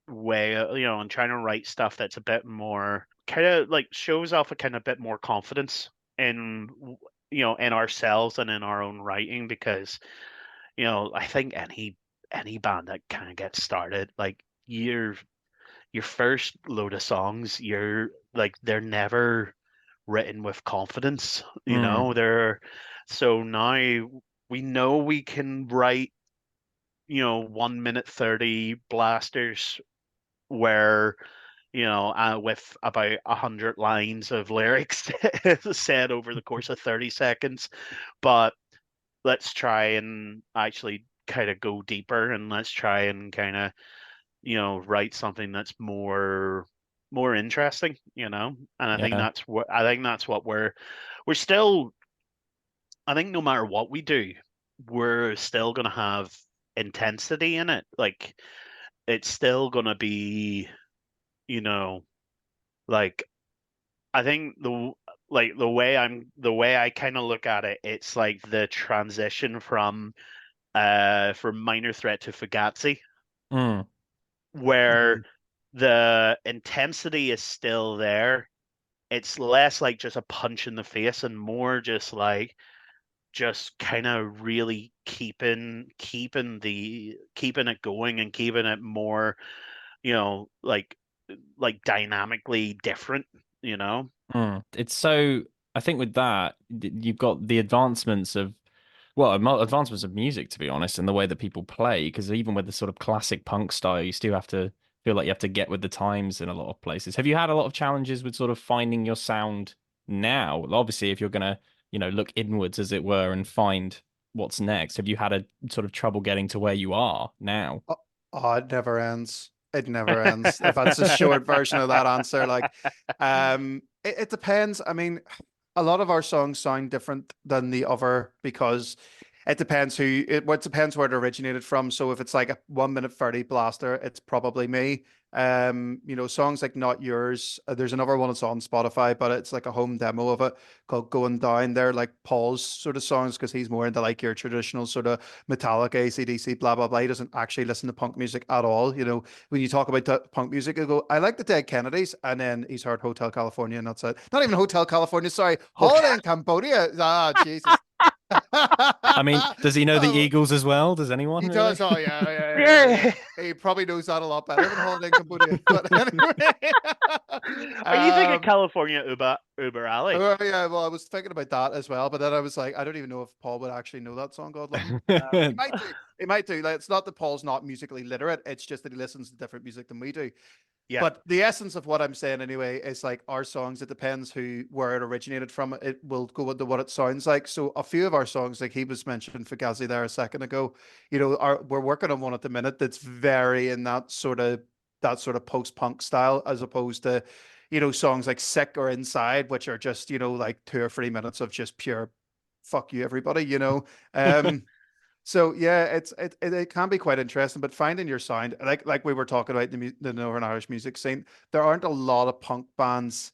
way, you know, and trying to write stuff that's a bit more kind of like shows off a kind of bit more confidence in, you know, in ourselves and in our own writing. Because, you know, I think any band that kind of gets started, like your first load of songs, you're like they're never written with confidence, you Mm. know. They're so now we know we can write, you know, 1 minute 30 blasters where, you know, with about 100 lines of lyrics said over the course of 30 seconds. But let's try and actually kind of go deeper, and let's try and kind of, you know, write something that's more interesting, you know. And Yeah. I think that's what we're still, I think no matter what we do, we're still going to have intensity in it. Like it's still going to be, you know, like I think the way I kind of look at it, it's like the transition from Minor Threat to Fugazi, Mm. where Mhm. the intensity is still there. It's less like just a punch in the face and more just like just kind of really keeping it going and keeping it more, you know, like dynamically different, you know. Mm. It's so, I think with that, you've got the advancements of, well, advancements of music, to be honest, and the way that people play. Because even with the sort of classic punk style, you still have to feel like you have to get with the times in a lot of places. Have you had a lot of challenges with sort of finding your sound now? Obviously, if you're gonna, look inwards, as it were, and find what's next, have you had a sort of trouble getting to where you are now? Oh, oh, it never ends. It never ends. If that's a short version of that answer, like, it depends. I mean, a lot of our songs sound different than the other because it depends it depends where it originated from. So if it's like a 1 minute 30 blaster, it's probably me. Songs like Not Yours, there's another one that's on Spotify, but it's like a home demo of it called Going Down. They're like Paul's sort of songs because he's more into like your traditional sort of Metallica, AC/DC, blah blah blah. He doesn't actually listen to punk music at all. When you talk about punk music, you go, I like the Dead Kennedys, and then he's heard Hotel California, and that's it. Not even Hotel California, sorry, Okay. Holiday in Cambodia. Ah, Jesus. I mean, does he know the Oh, Eagles as well? Does anyone he really? does. Oh yeah, yeah, yeah, yeah, Yeah. yeah. He probably knows that a lot better than Holiday in Cambodia. But anyway, Are you thinking um, California Uber Alley? oh yeah. Well, I was thinking about that as well, but then I was like, I don't even know if Paul would actually know that song. God love him. He might do. He might do. Like, it's not that Paul's not musically literate. It's just that he listens to different music than we do. Yeah. But the essence of what I'm saying anyway is like our songs, it depends where it originated from. It will go into what it sounds like. So a few of our songs, like he was mentioning Fugazi there a second ago, we're working on one at the minute that's very in that sort of post-punk style, as opposed to, songs like Sick or Inside, which are just, like 2 or 3 minutes of just pure fuck you everybody. So yeah, it can be quite interesting, but finding your sound, like we were talking about the Northern Irish music scene, there aren't a lot of punk bands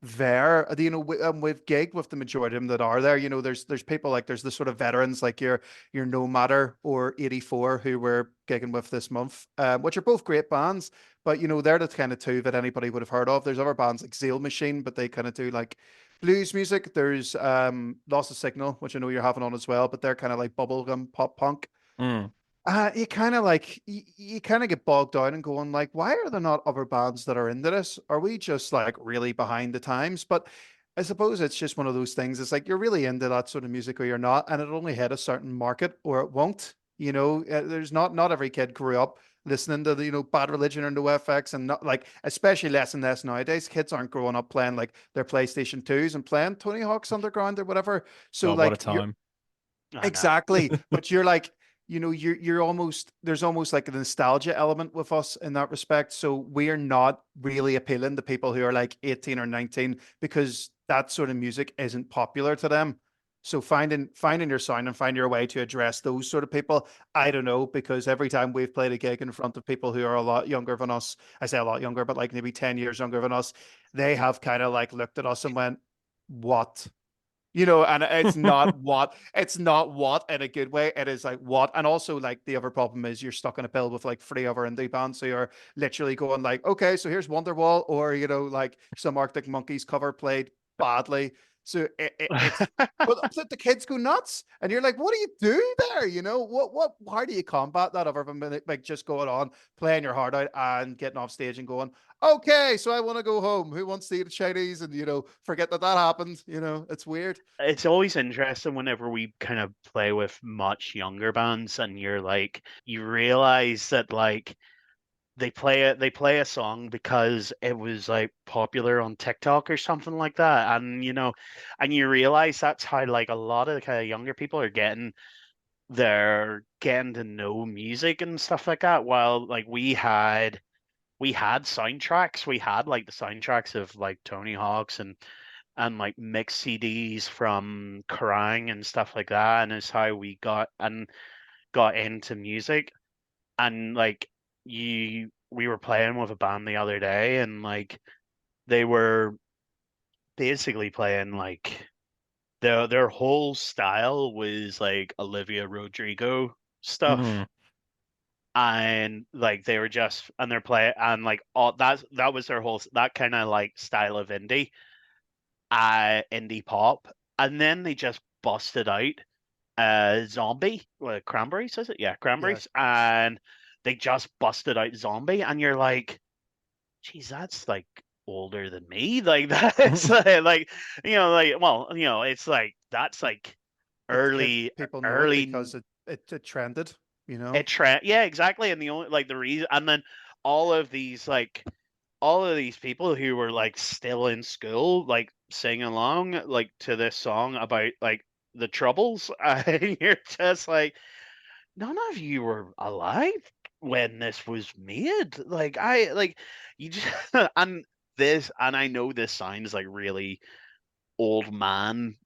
there. We've gigged with the majority of them that are there. There's people like there's the sort of veterans like your No Matter or 84 who we're gigging with this month, which are both great bands. But they're the kind of two that anybody would have heard of. There's other bands like Zeal Machine, but they kind of do like blues music. There's Loss of Signal, which I know you're having on as well, but they're kind of like bubblegum pop punk. Mm. You kind of like you kind of get bogged down and going like, why are there not other bands that are into this? Are we just like really behind the times? But I suppose it's just one of those things. It's like you're really into that sort of music or you're not, and it'll only hit a certain market or it won't. There's not every kid grew up listening to the Bad Religion or NoFX, and not like especially less and less nowadays. Kids aren't growing up playing like their PlayStation 2s and playing Tony Hawk's Underground or whatever. So God, what a like you're time. I know. exactly, but you're like, you're almost there's almost like a nostalgia element with us in that respect. So we're not really appealing to people who are like 18 or 19 because that sort of music isn't popular to them. So finding your sound and finding your way to address those sort of people, I don't know, because every time we've played a gig in front of people who are a lot younger than us, I say a lot younger, but like maybe 10 years younger than us, they have kind of like looked at us and went, what? And it's not what in a good way. It is like what. And also like the other problem is you're stuck in a bill with like three other indie bands. So you're literally going like, okay, so here's Wonderwall, or like some Arctic Monkeys cover played badly. So but the kids go nuts, and you're like, what do you do there? How do you combat that other than like just going on, playing your heart out and getting off stage and going, okay, so I want to go home. Who wants to eat a Chinese? And forget that happened. It's weird. It's always interesting whenever we kind of play with much younger bands, and you realize that like they play a song because it was like popular on TikTok or something like that, and you realize that's how like a lot of the kind of younger people are they're getting to know music and stuff like that. While like we had soundtracks, we had like the soundtracks of like Tony Hawk's and like mix CDs from Kerrang and stuff like that, and it's how we got into music. And like we were playing with a band the other day, and like they were basically playing like their whole style was like Olivia Rodrigo stuff. Mm. And like they were just and they're playing and like all that was their whole that kind of like style of indie pop, and then they just busted out Zombie, Cranberries, is it? Yeah, Yeah. Cranberries, and they just busted out Zombie, and you're like, geez, that's like older than me. Like that's well, it's like that's like But early, people know it early because it trended, you it know? trend. Yeah, exactly. And the only like the reason, and then all of these like all of these people who were like still in school, like sing along like to this song about like the troubles. You're just like, none of you were alive when this was made. Like I like you just and I know this sounds like really old man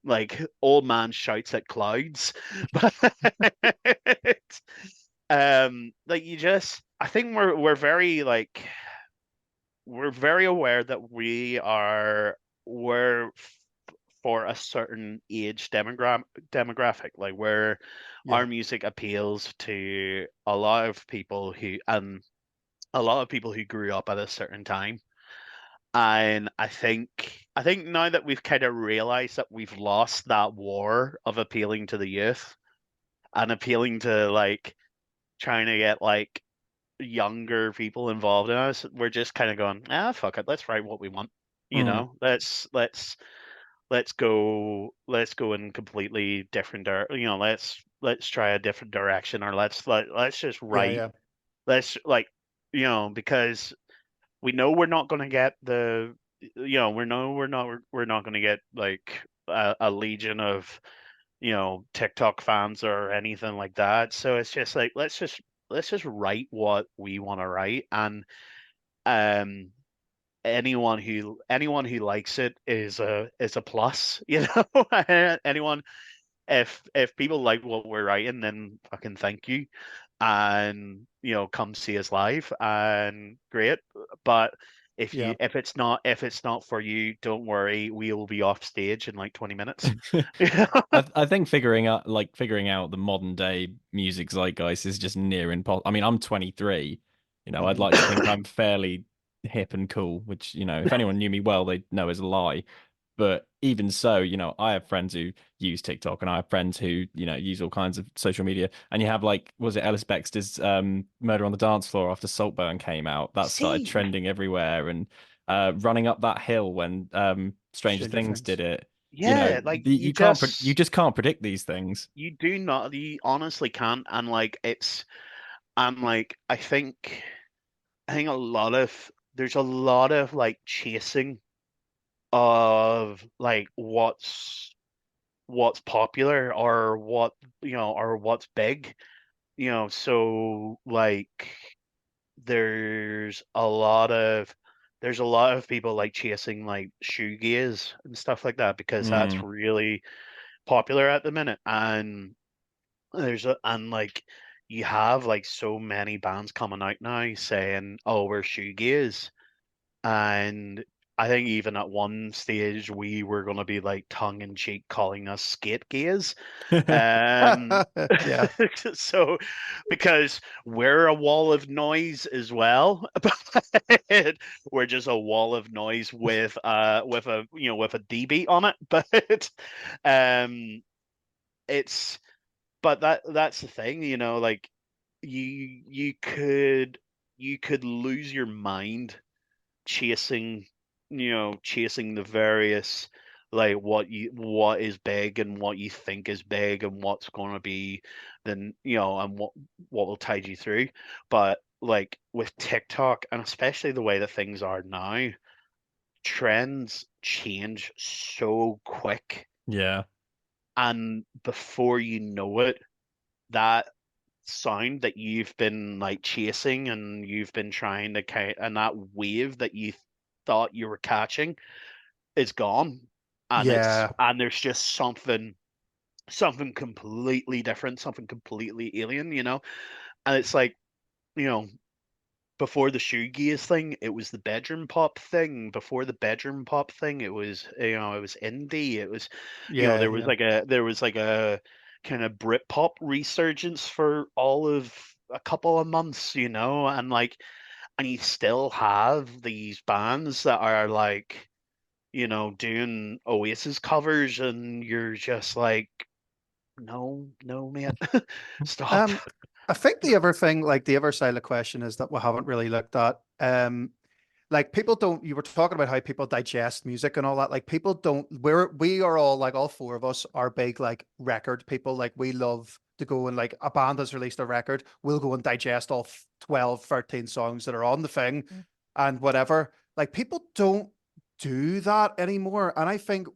shouts at clouds, but like you just I think we're very aware that we're for a certain age demographic, like where our Yeah. music appeals to a lot of people who grew up at a certain time. And I think now that we've kind of realized that we've lost that war of appealing to the youth and appealing to like trying to get like younger people involved in us, we're just kind of going, fuck it, let's write what we want. Mm. Let's go in completely different let's try a different direction, or let's just Yeah, write. yeah. Let's like because we know we're not going to get we're not going to get like a legion of TikTok fans or anything like that. So it's just like let's just write what we want to write, and um anyone who likes it is a plus, anyone if people like what we're writing, then fucking thank you, and come see us live and great. But Yeah. If it's not for you, don't worry, we will be off stage in like 20 minutes. I think figuring out the modern day music zeitgeist is just near impossible. I mean, I'm 23. I'd Mhm. like to think I'm fairly hip and cool, which, if anyone knew me well, they'd know is a lie. But even so, I have friends who use TikTok and I have friends who, use all kinds of social media. And you have like, was it Ellis Bextor's Murder on the Dance Floor after Saltburn came out? That started See, trending everywhere. And Running Up That Hill when Stranger Stranger Things did Things. it. yeah, like You just can't predict these things. you do not, you honestly can't, and like it's, and like I think a lot of there's a lot of like chasing of like what's popular or what or what's big, so like there's a lot of people like chasing like shoegaze and stuff like that because that's Mm, really popular at the minute. And like you have like so many bands coming out now saying, oh, we're shoegaze. And I think even at one stage we were going to be like tongue in cheek calling us skate gaze. Um, Yeah. so because we're a wall of noise as well, but we're just a wall of noise with a with a D beat on it. But um, it's but that's the thing, like you could lose your mind chasing chasing the various like what is big and what you think is big and what's going to be then and what will tide you through. But like with TikTok, and especially the way that things are now, trends change so quick, yeah. and before you know it, that sound that you've been like chasing and you've been trying to catch, and that wave that you thought you were catching is gone. Yeah. And there's just something completely different, something completely alien, and it's like, you know before the shoegaze thing, it was the bedroom pop thing. Before the bedroom pop thing, it was it was indie. It was Yeah. there was Yeah. like a kind of Britpop resurgence for all of a couple of months, and like, and you still have these bands that are like doing Oasis covers, and you're just like, no, no, mate, stop. Um, I think the other thing, like the other side of the question, is that we haven't really looked at. Like people don't. You were talking about how people digest music and all that. Like people don't. We are all like all four of us are big like record people. Like we love to go and like a band has released a record. We'll go and digest all 12, 13 songs that are on the thing, and whatever. Like people don't do that anymore. And I think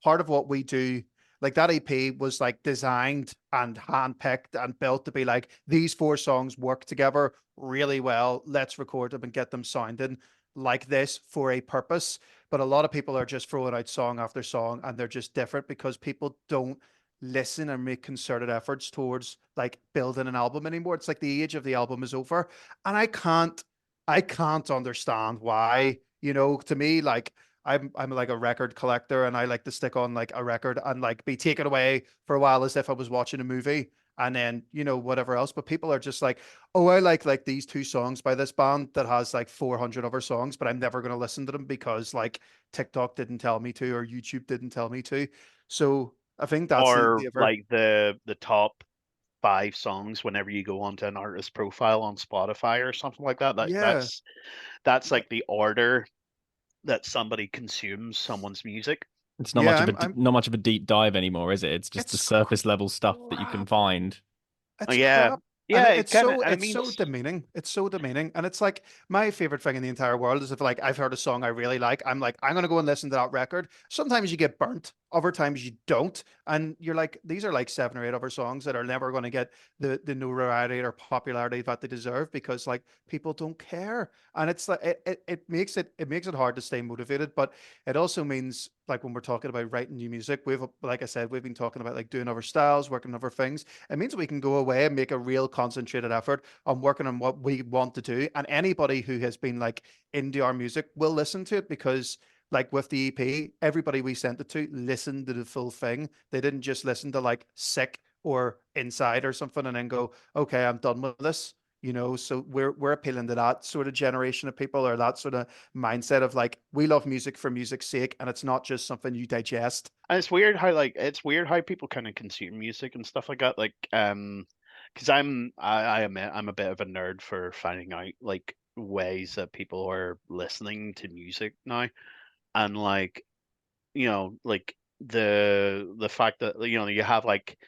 part of what we do, like that EP was like designed and handpicked and built to be like these four songs work together really well. Let's record them and get them sounding like this for a purpose. But a lot of people are just throwing out song after song and they're just different because people don't listen and make concerted efforts towards like building an album anymore. It's like the age of the album is over. And I can't understand why. To me, like I'm like a record collector and I like to stick on like a record and like be taken away for a while as if I was watching a movie and then whatever else. But people are just like, oh, I like these two songs by this band that has like 400 other songs, but I'm never going to listen to them because like TikTok didn't tell me to or YouTube didn't tell me to. So I think that's Or the ever. like the top five songs whenever you go onto an artist profile on Spotify or something like that. Yeah. That's like the order that somebody consumes someone's music. It's not Yeah, much of a I'm not much of a deep dive anymore, is it? It's just the it's surface level stuff that you can crap. find. It's Yeah, crap. And yeah, it kind of. I it's mean, so demeaning. It's so demeaning. And it's like my favorite thing in the entire world is if like I've heard a song I really like, I'm like, I'm gonna go and listen to that record. Sometimes you get burnt, other times you don't. And you're like, these are like 7 or 8 other songs that are never gonna get the notoriety or popularity that they deserve because like people don't care. And it's like it makes it hard to stay motivated, but it also means like when we're talking about writing new music, we've, like I said, we've been talking about like doing other styles, working on other things. It means we can go away and make a real concentrated effort on working on what we want to do. And anybody who has been like into our music will listen to it, because like with the EP, everybody we sent it to listened to the full thing. They didn't just listen to like Sick or Inside or something and then go, okay, I'm done with this. So we're appealing to that sort of generation of people, or that sort of mindset of like, we love music for music's sake, and it's not just something you digest. And it's weird how people kind of consume music and stuff like that. Like, because I admit I'm a bit of a nerd for finding out like ways that people are listening to music now, and like like the fact that you have like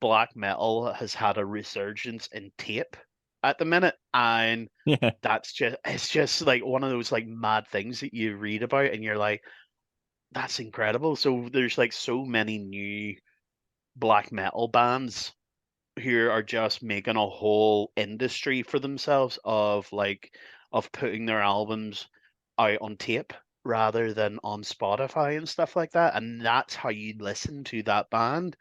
black metal has had a resurgence in tape at the minute, and Yeah. it's just like one of those like mad things that you read about, and you're like, that's incredible. So there's like so many new black metal bands who are just making a whole industry for themselves of putting their albums out on tape rather than on Spotify and stuff like that. And that's how you listen to that band.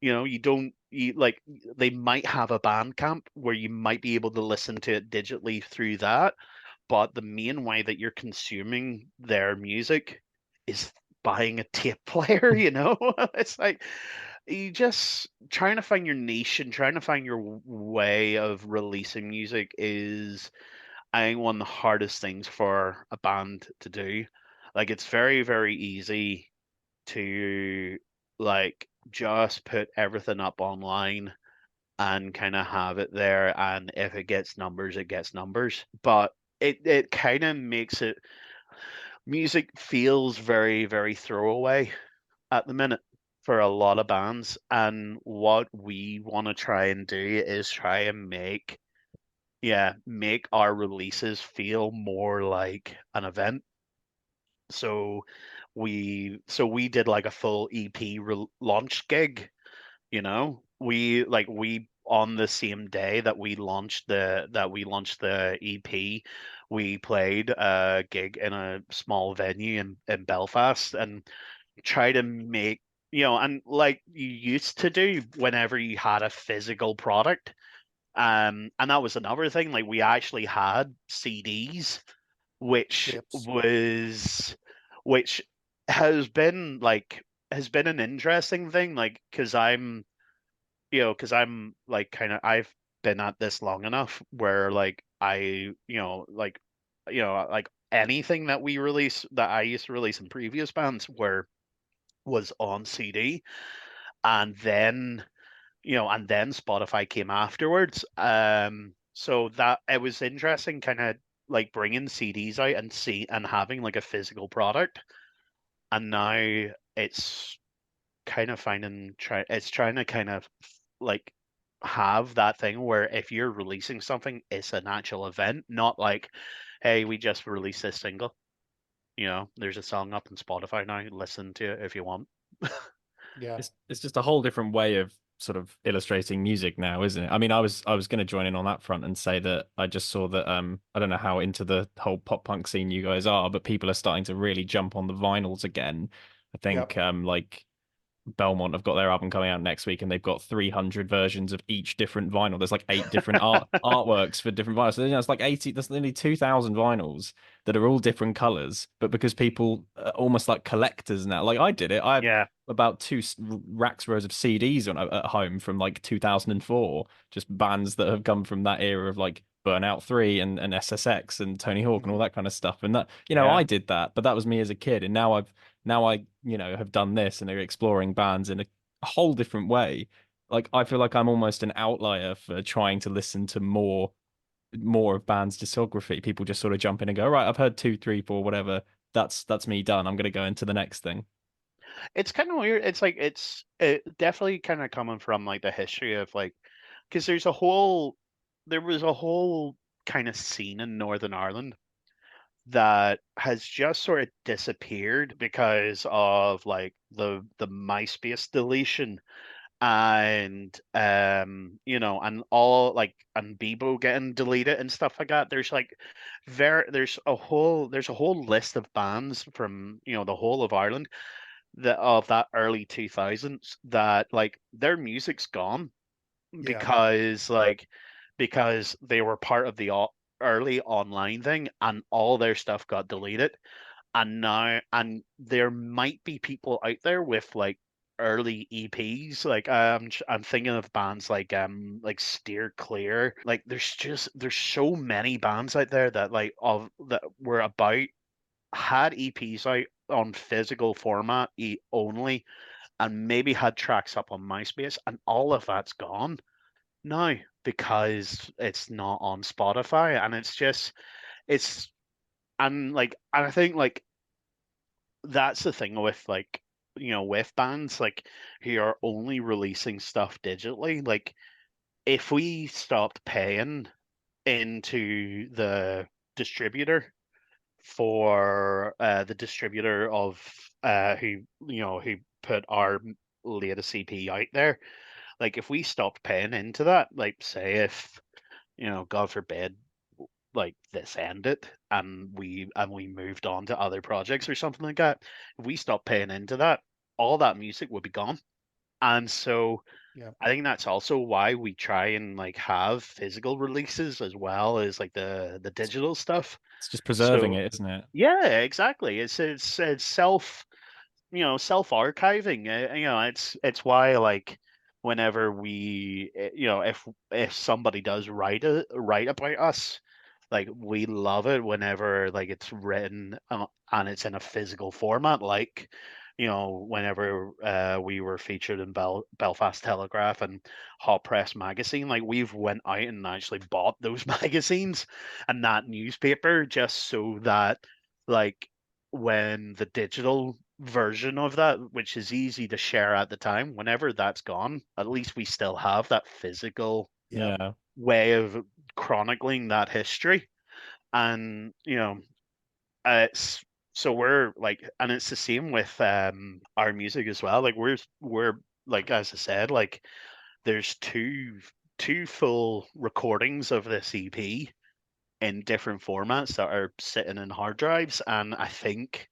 You don't you like they might have a band camp where you might be able to listen to it digitally through that, but the main way that you're consuming their music is buying a tape player. It's like you just trying to find your niche and trying to find your way of releasing music is, I think, one of the hardest things for a band to do. Like, it's very, very easy to like just put everything up online and kind of have it there, and if it gets numbers, it gets numbers. But it kind of makes it music feels very, very throwaway at the minute for a lot of bands. And what we want to try and do is try and make our releases feel more like an event. So we did like a full EP launch gig. We on the same day that we launched the EP, we played a gig in a small venue in Belfast, and try to make, and like you used to do whenever you had a physical product. And that was another thing. Like, we actually had CDs, which Tapes. was which has been an interesting thing, like, because I'm like kind of I've been at this long enough where like like anything that I used to release in previous bands was on CD, and then Spotify came afterwards. So that it was interesting, kind of like bringing CDs out and having like a physical product, and now it's kind of it's trying to kind of like have that thing where if you're releasing something, it's an actual event, not like, hey, we just released this single. There's a song up on Spotify now. Listen to it if you want. Yeah. It's just a whole different way of sort of illustrating music now, isn't it? I mean, I was going to join in on that front and say that I just saw that I don't know how into the whole pop punk scene you guys are, but people are starting to really jump on the vinyls again. I think Yep. like Belmont have got their album coming out next week, and they've got 300 versions of each different vinyl. There's like 8 different artworks for different vinyls. So it's like 80. There's nearly 2,000 vinyls that are all different colors. But because people are almost like collectors now, like I did it. I have Yeah, about two racks rows of CDs at home from like 2004, just bands that have come from that era of like Burnout 3 and SSX and Tony Hawk and all Hmm. that kind of stuff. And that, yeah. I did that, but that was me as a kid. And now I have done this and are exploring bands in a whole different way. Like I feel like I'm almost an outlier for trying to listen to more of bands' discography. People just sort of jump in and go, right, I've heard two, three, four, whatever. That's me done. I'm gonna go into the next thing. It's kind of weird. It's like it definitely kind of coming from like the history of like, because there was a whole kind of scene in Northern Ireland that has just sort of disappeared because of like the MySpace deletion, and and all like and Bebo getting deleted and stuff like that. There's like there's a whole list of bands from the whole of Ireland that of that early 2000s that like their music's gone Yeah. because because they were part of the early online thing and all their stuff got deleted. And there might be people out there with like early EPs. Like I'm thinking of bands like Steer Clear. Like there's so many bands out there that that were about had EPs out on physical format only, and maybe had tracks up on MySpace, and all of that's gone now because it's not on Spotify, and it's and I think like that's the thing with with bands like who are only releasing stuff digitally. Like if we stopped paying into the distributor for the distributor of who put our latest CP out there, like if we stopped paying into that, like say if God forbid like this ended and we moved on to other projects or something like that, if we stopped paying into that, all that music would be gone. And so Yeah. I think that's also why we try and like have physical releases as well as like the digital stuff. It's just preserving So it, isn't it? yeah, exactly. It's self archiving. It's why like whenever if somebody does write about us, like we love it whenever like it's written and it's in a physical format. Like whenever we were featured in Belfast Telegraph and Hot Press magazine, like we've went out and actually bought those magazines and that newspaper just so that like when the digital version of that, which is easy to share at the time, whenever that's gone, at least we still have that physical Yeah. Yeah. way of chronicling that history. And it's so we're like, and it's the same with our music as well. Like we're like, as I said, like there's two full recordings of this EP in different formats that are sitting in hard drives, and I think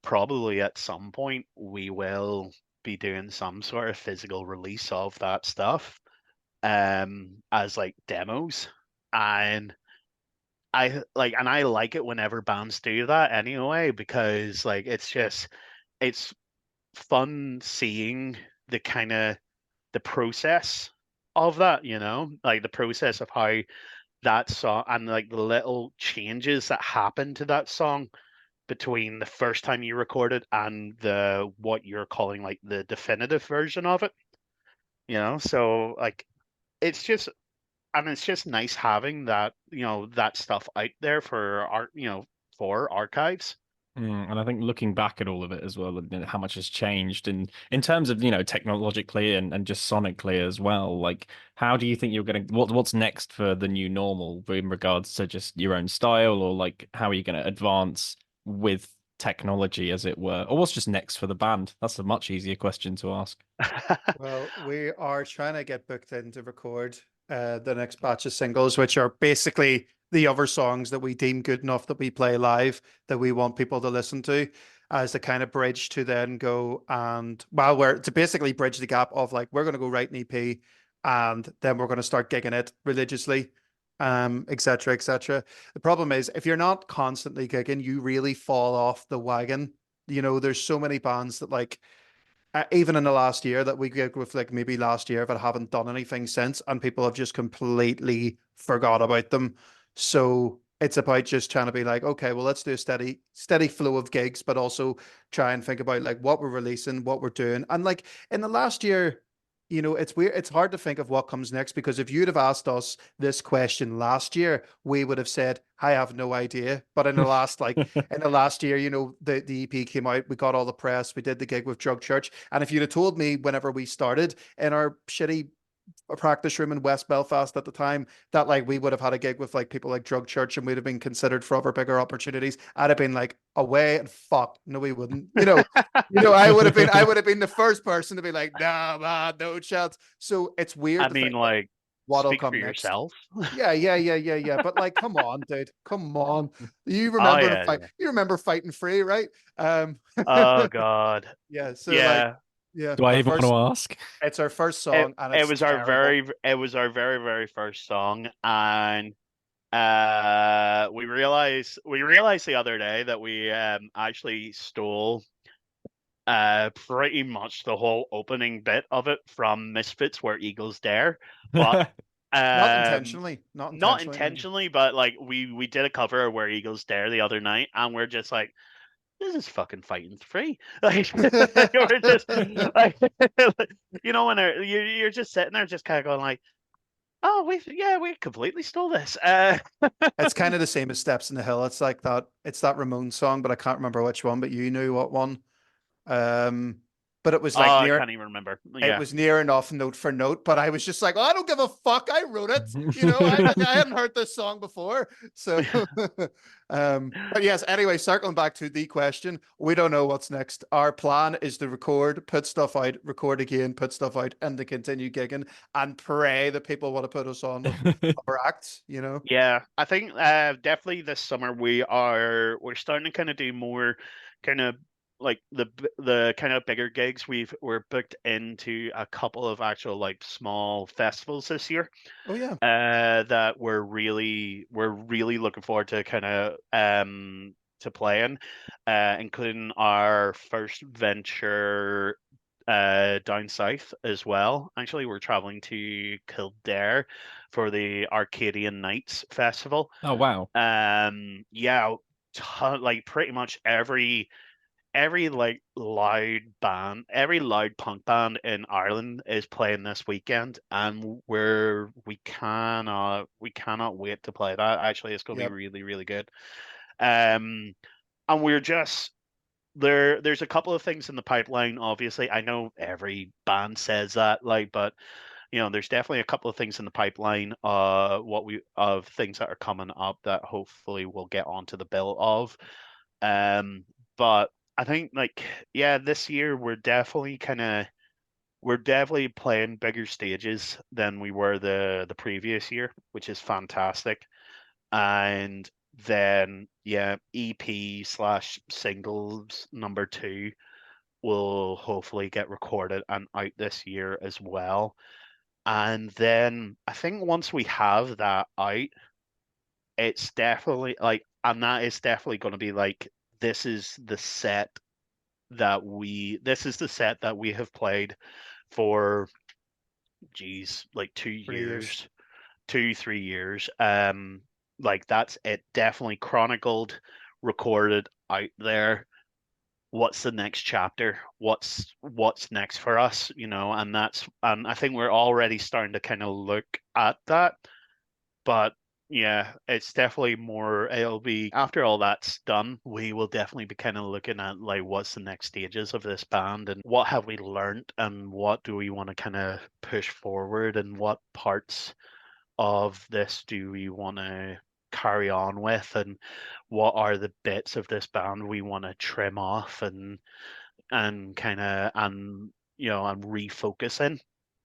probably at some point we will be doing some sort of physical release of that stuff as like demos. And I like it whenever bands do that anyway, because like it's fun seeing the kind of the process of that, like the process of how that song and like the little changes that happen to that song between the first time you recorded and the what you're calling like the definitive version of it. So like it's just it's just nice having that that stuff out there for art, for archives. And I think looking back at all of it as well, and how much has changed in terms of, technologically and just sonically as well. Like, how do you think you're going to, what's next for the new normal in regards to just your own style, or like, how are you going to advance with technology, as it were? Or what's just next for the band? That's a much easier question to ask. Well, we are trying to get booked in to record the next batch of singles, which are basically the other songs that we deem good enough that we play live that we want people to listen to as the kind of bridge to then go and we're to basically bridge the gap of like we're going to go write an EP and then we're going to start gigging it religiously, etc., etc. The problem is if you're not constantly gigging, you really fall off the wagon. There's so many bands that like even in the last year that we get with like maybe last year but haven't done anything since and people have just completely forgot about them. So it's about just trying to be like, okay, well, let's do a steady flow of gigs, but also try and think about like what we're releasing, what we're doing. And like in the last year, it's weird. It's hard to think of what comes next because if you'd have asked us this question last year, we would have said, I have no idea. But in the last year, the EP came out, we got all the press, we did the gig with Drug Church. And if you'd have told me whenever we started in our shitty a practice room in West Belfast at the time, that like we would have had a gig with like people like Drug Church and we'd have been considered for other bigger opportunities. I'd have been like away and fuck. No, we wouldn't. I would have been the first person to be like, nah, man, no chance. So it's weird I to mean, think like like, what'll speak for come next. yourself. Yeah. But like, come on, dude. Come on. You Oh remember the yeah, fight. yeah. You remember fighting free, right? Oh God. Yeah. So like, Yeah. yeah, Do I our even want to first ask? it's our first It song and it it's was our terrible. very first song, and we realized the other day that we actually stole pretty much the whole opening bit of it from Misfits Where Eagles Dare, but Not um intentionally. Not not intentionally, maybe. intentionally, but like we did a cover of Where Eagles Dare the other night, and we're just like, this is fucking fighting free. Like, we're just like, when you're just sitting there, just kind of going like, oh, we completely stole this. It's kind of the same as Steps in the Hill. It's that Ramones song, but I can't remember which one, but you knew what one. Um, but it was Oh, like I can't even remember. it Yeah. was near enough note for note, but I was just like, oh, I don't give a fuck. I wrote it. I hadn't heard this song before. So but yes, anyway, circling back to the question, we don't know what's next. Our plan is to record, put stuff out, record again, put stuff out, and to continue gigging and pray that people want to put us on with our acts. Yeah, I think definitely this summer we're starting to kind of do more kind of like the kind of bigger gigs. We're booked into a couple of actual like small festivals this year. Oh yeah. That we're really looking forward to kind of to playing, including our first venture down south as well. Actually, we're traveling to Kildare for the Arcadian Nights Festival. Oh wow. Yeah, like pretty much every like loud band, every loud punk band in Ireland is playing this weekend, and we cannot wait to play that. Actually, it's going to be Yep. really, really good. Um, and we're just there's a couple of things in the pipeline. Obviously, I know every band says that, like, but there's definitely a couple of things in the pipeline. Of things that are coming up that hopefully we'll get onto the bill of. Um, but I think like yeah, this year we're definitely playing bigger stages than we were the previous year, which is fantastic. And then yeah, EP slash singles number two will hopefully get recorded and out this year as well. And then I think once we have that out, it's definitely like, and that is definitely going to be like, this is the set that we have played for, geez, like 3 years. 3 years. Like that's it, definitely chronicled, recorded out there. What's the next chapter? What's next for us? And I think we're already starting to kind of look at that. But yeah, it's definitely more. It'll be after all that's done, we will definitely be kind of looking at like what's the next stages of this band and what have we learned and what do we want to kind of push forward and what parts of this do we want to carry on with and what are the bits of this band we want to trim off and kind of and refocus in.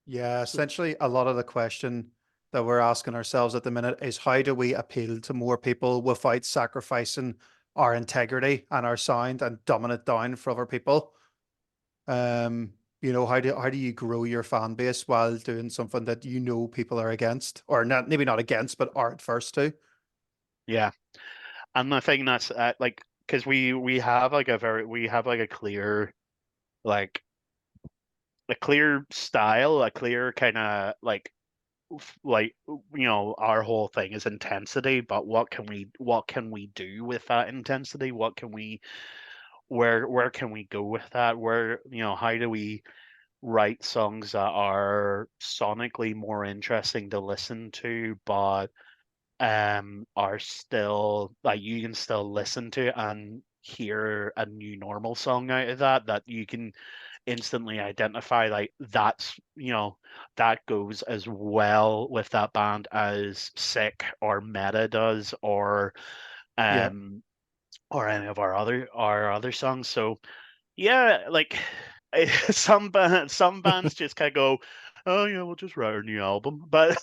Yeah, So, essentially, a lot of the question that we're asking ourselves at the minute is how do we appeal to more people without sacrificing our integrity and our sound and dumbing it down for other people? How do you grow your fan base while doing something that people are against, or not, maybe not against, but are at first to? yeah. And I think that's like because we have like like a clear style, a clear kind of like our whole thing is intensity, but what can we do with that intensity? Where can we go with that? How do we write songs that are sonically more interesting to listen to, but are still like you can still listen to and hear a new normal song out of that you can instantly identify like that's, that goes as well with that band as Sick or Meta does, Yeah. or any of our other songs. So yeah, like some bands just kind of go, oh yeah, we'll just write our new album. But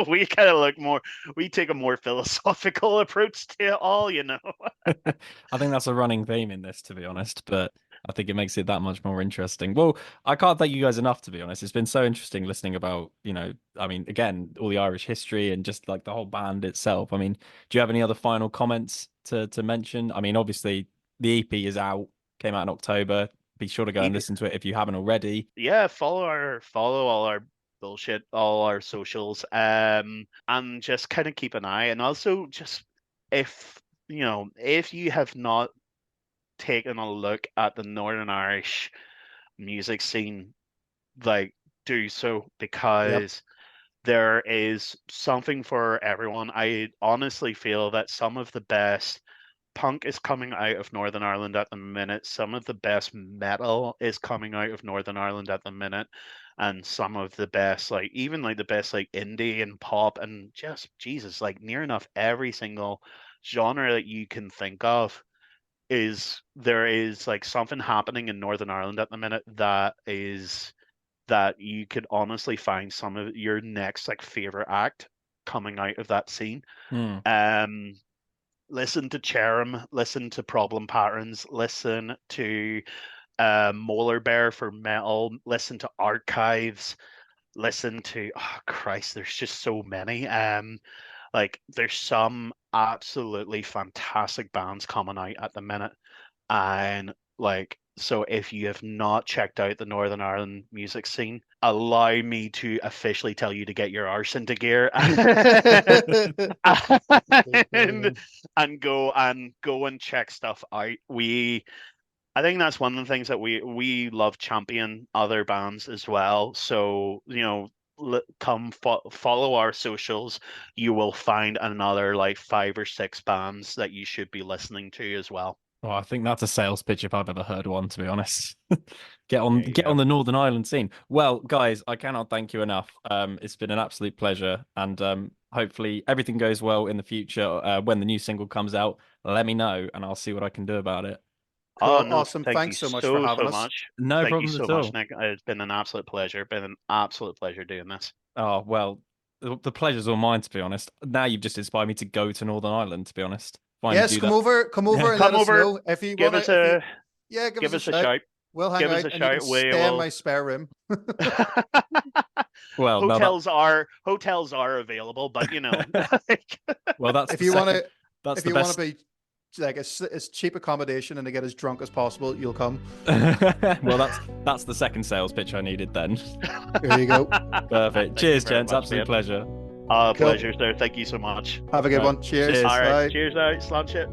we kind of we take a more philosophical approach to it all. I think that's a running theme in this, to be honest, but I think it makes it that much more interesting. Well, I can't thank you guys enough, to be honest. It's been so interesting listening about, I mean, again, all the Irish history and just like the whole band itself. I mean, do you have any other final comments to mention? I mean, obviously the EP is out, came out in October. Be sure to go and Even, listen to it if you haven't already. yeah, follow all our bullshit, all our socials, and just kind of keep an eye. And also just if if you have not taken a look at the Northern Irish music scene, like, do so, Yep. because there is something for everyone. I honestly feel that some of the best punk is coming out of Northern Ireland at the minute. Some of the best metal is coming out of Northern Ireland at the minute. And some of the best, like, even like the best, like, indie and pop and just, Jesus, like, near enough every single genre that you can think of there is like something happening in Northern Ireland at the minute that you could honestly find some of your next like favorite act coming out of that scene. Hmm. Listen to Cherem, listen to Problem Patterns, listen to Molar Bear for metal, listen to Archives, listen to, oh Christ, there's just so many. Like there's some absolutely fantastic bands coming out at the minute. And like, so if you have not checked out the Northern Ireland music scene, allow me to officially tell you to get your arse into gear and, and go and check stuff out. I think that's one of the things that we love champion other bands as well. So, come follow our socials. You will find another like 5 or 6 bands that you should be listening to as well. Well, I think that's a sales pitch if I've ever heard one, to be honest. There you Get go. on the Northern Ireland scene. Well, guys, I cannot thank you enough. It's been an absolute pleasure, and hopefully everything goes well in the future. When the new single comes out, let me know, and I'll see what I can do about it. Oh Cool. no, Awesome. thank you Thanks so much for so, having so us. much. No Thank you problems so at much, all. Nick. It's been an absolute pleasure. Been an absolute pleasure doing this. Oh, well, the pleasure's all mine, to be honest. Now you've just inspired me to go to Northern Ireland, to be honest. Finally Yes, do come that. over, come over and let Come us over, know if you give wanna us if you a yeah, give us give a us a shout. shout. We'll hang Give us out a and you can shout. We stay in will. my spare room. Well, no, hotels are available, but like, well, that's If the you wanna second. That's if the you wanna best. be like as cheap accommodation and to get as drunk as possible, you'll come. Well, that's the second sales pitch I needed then. There you go. Perfect. Thank you Cheers, very gents. much, Absolute mate. pleasure. Cool. Pleasure, sir. Thank you so much. Have a good Right. one. Cheers. Cheers. All right, Bye. cheers out, slant shit.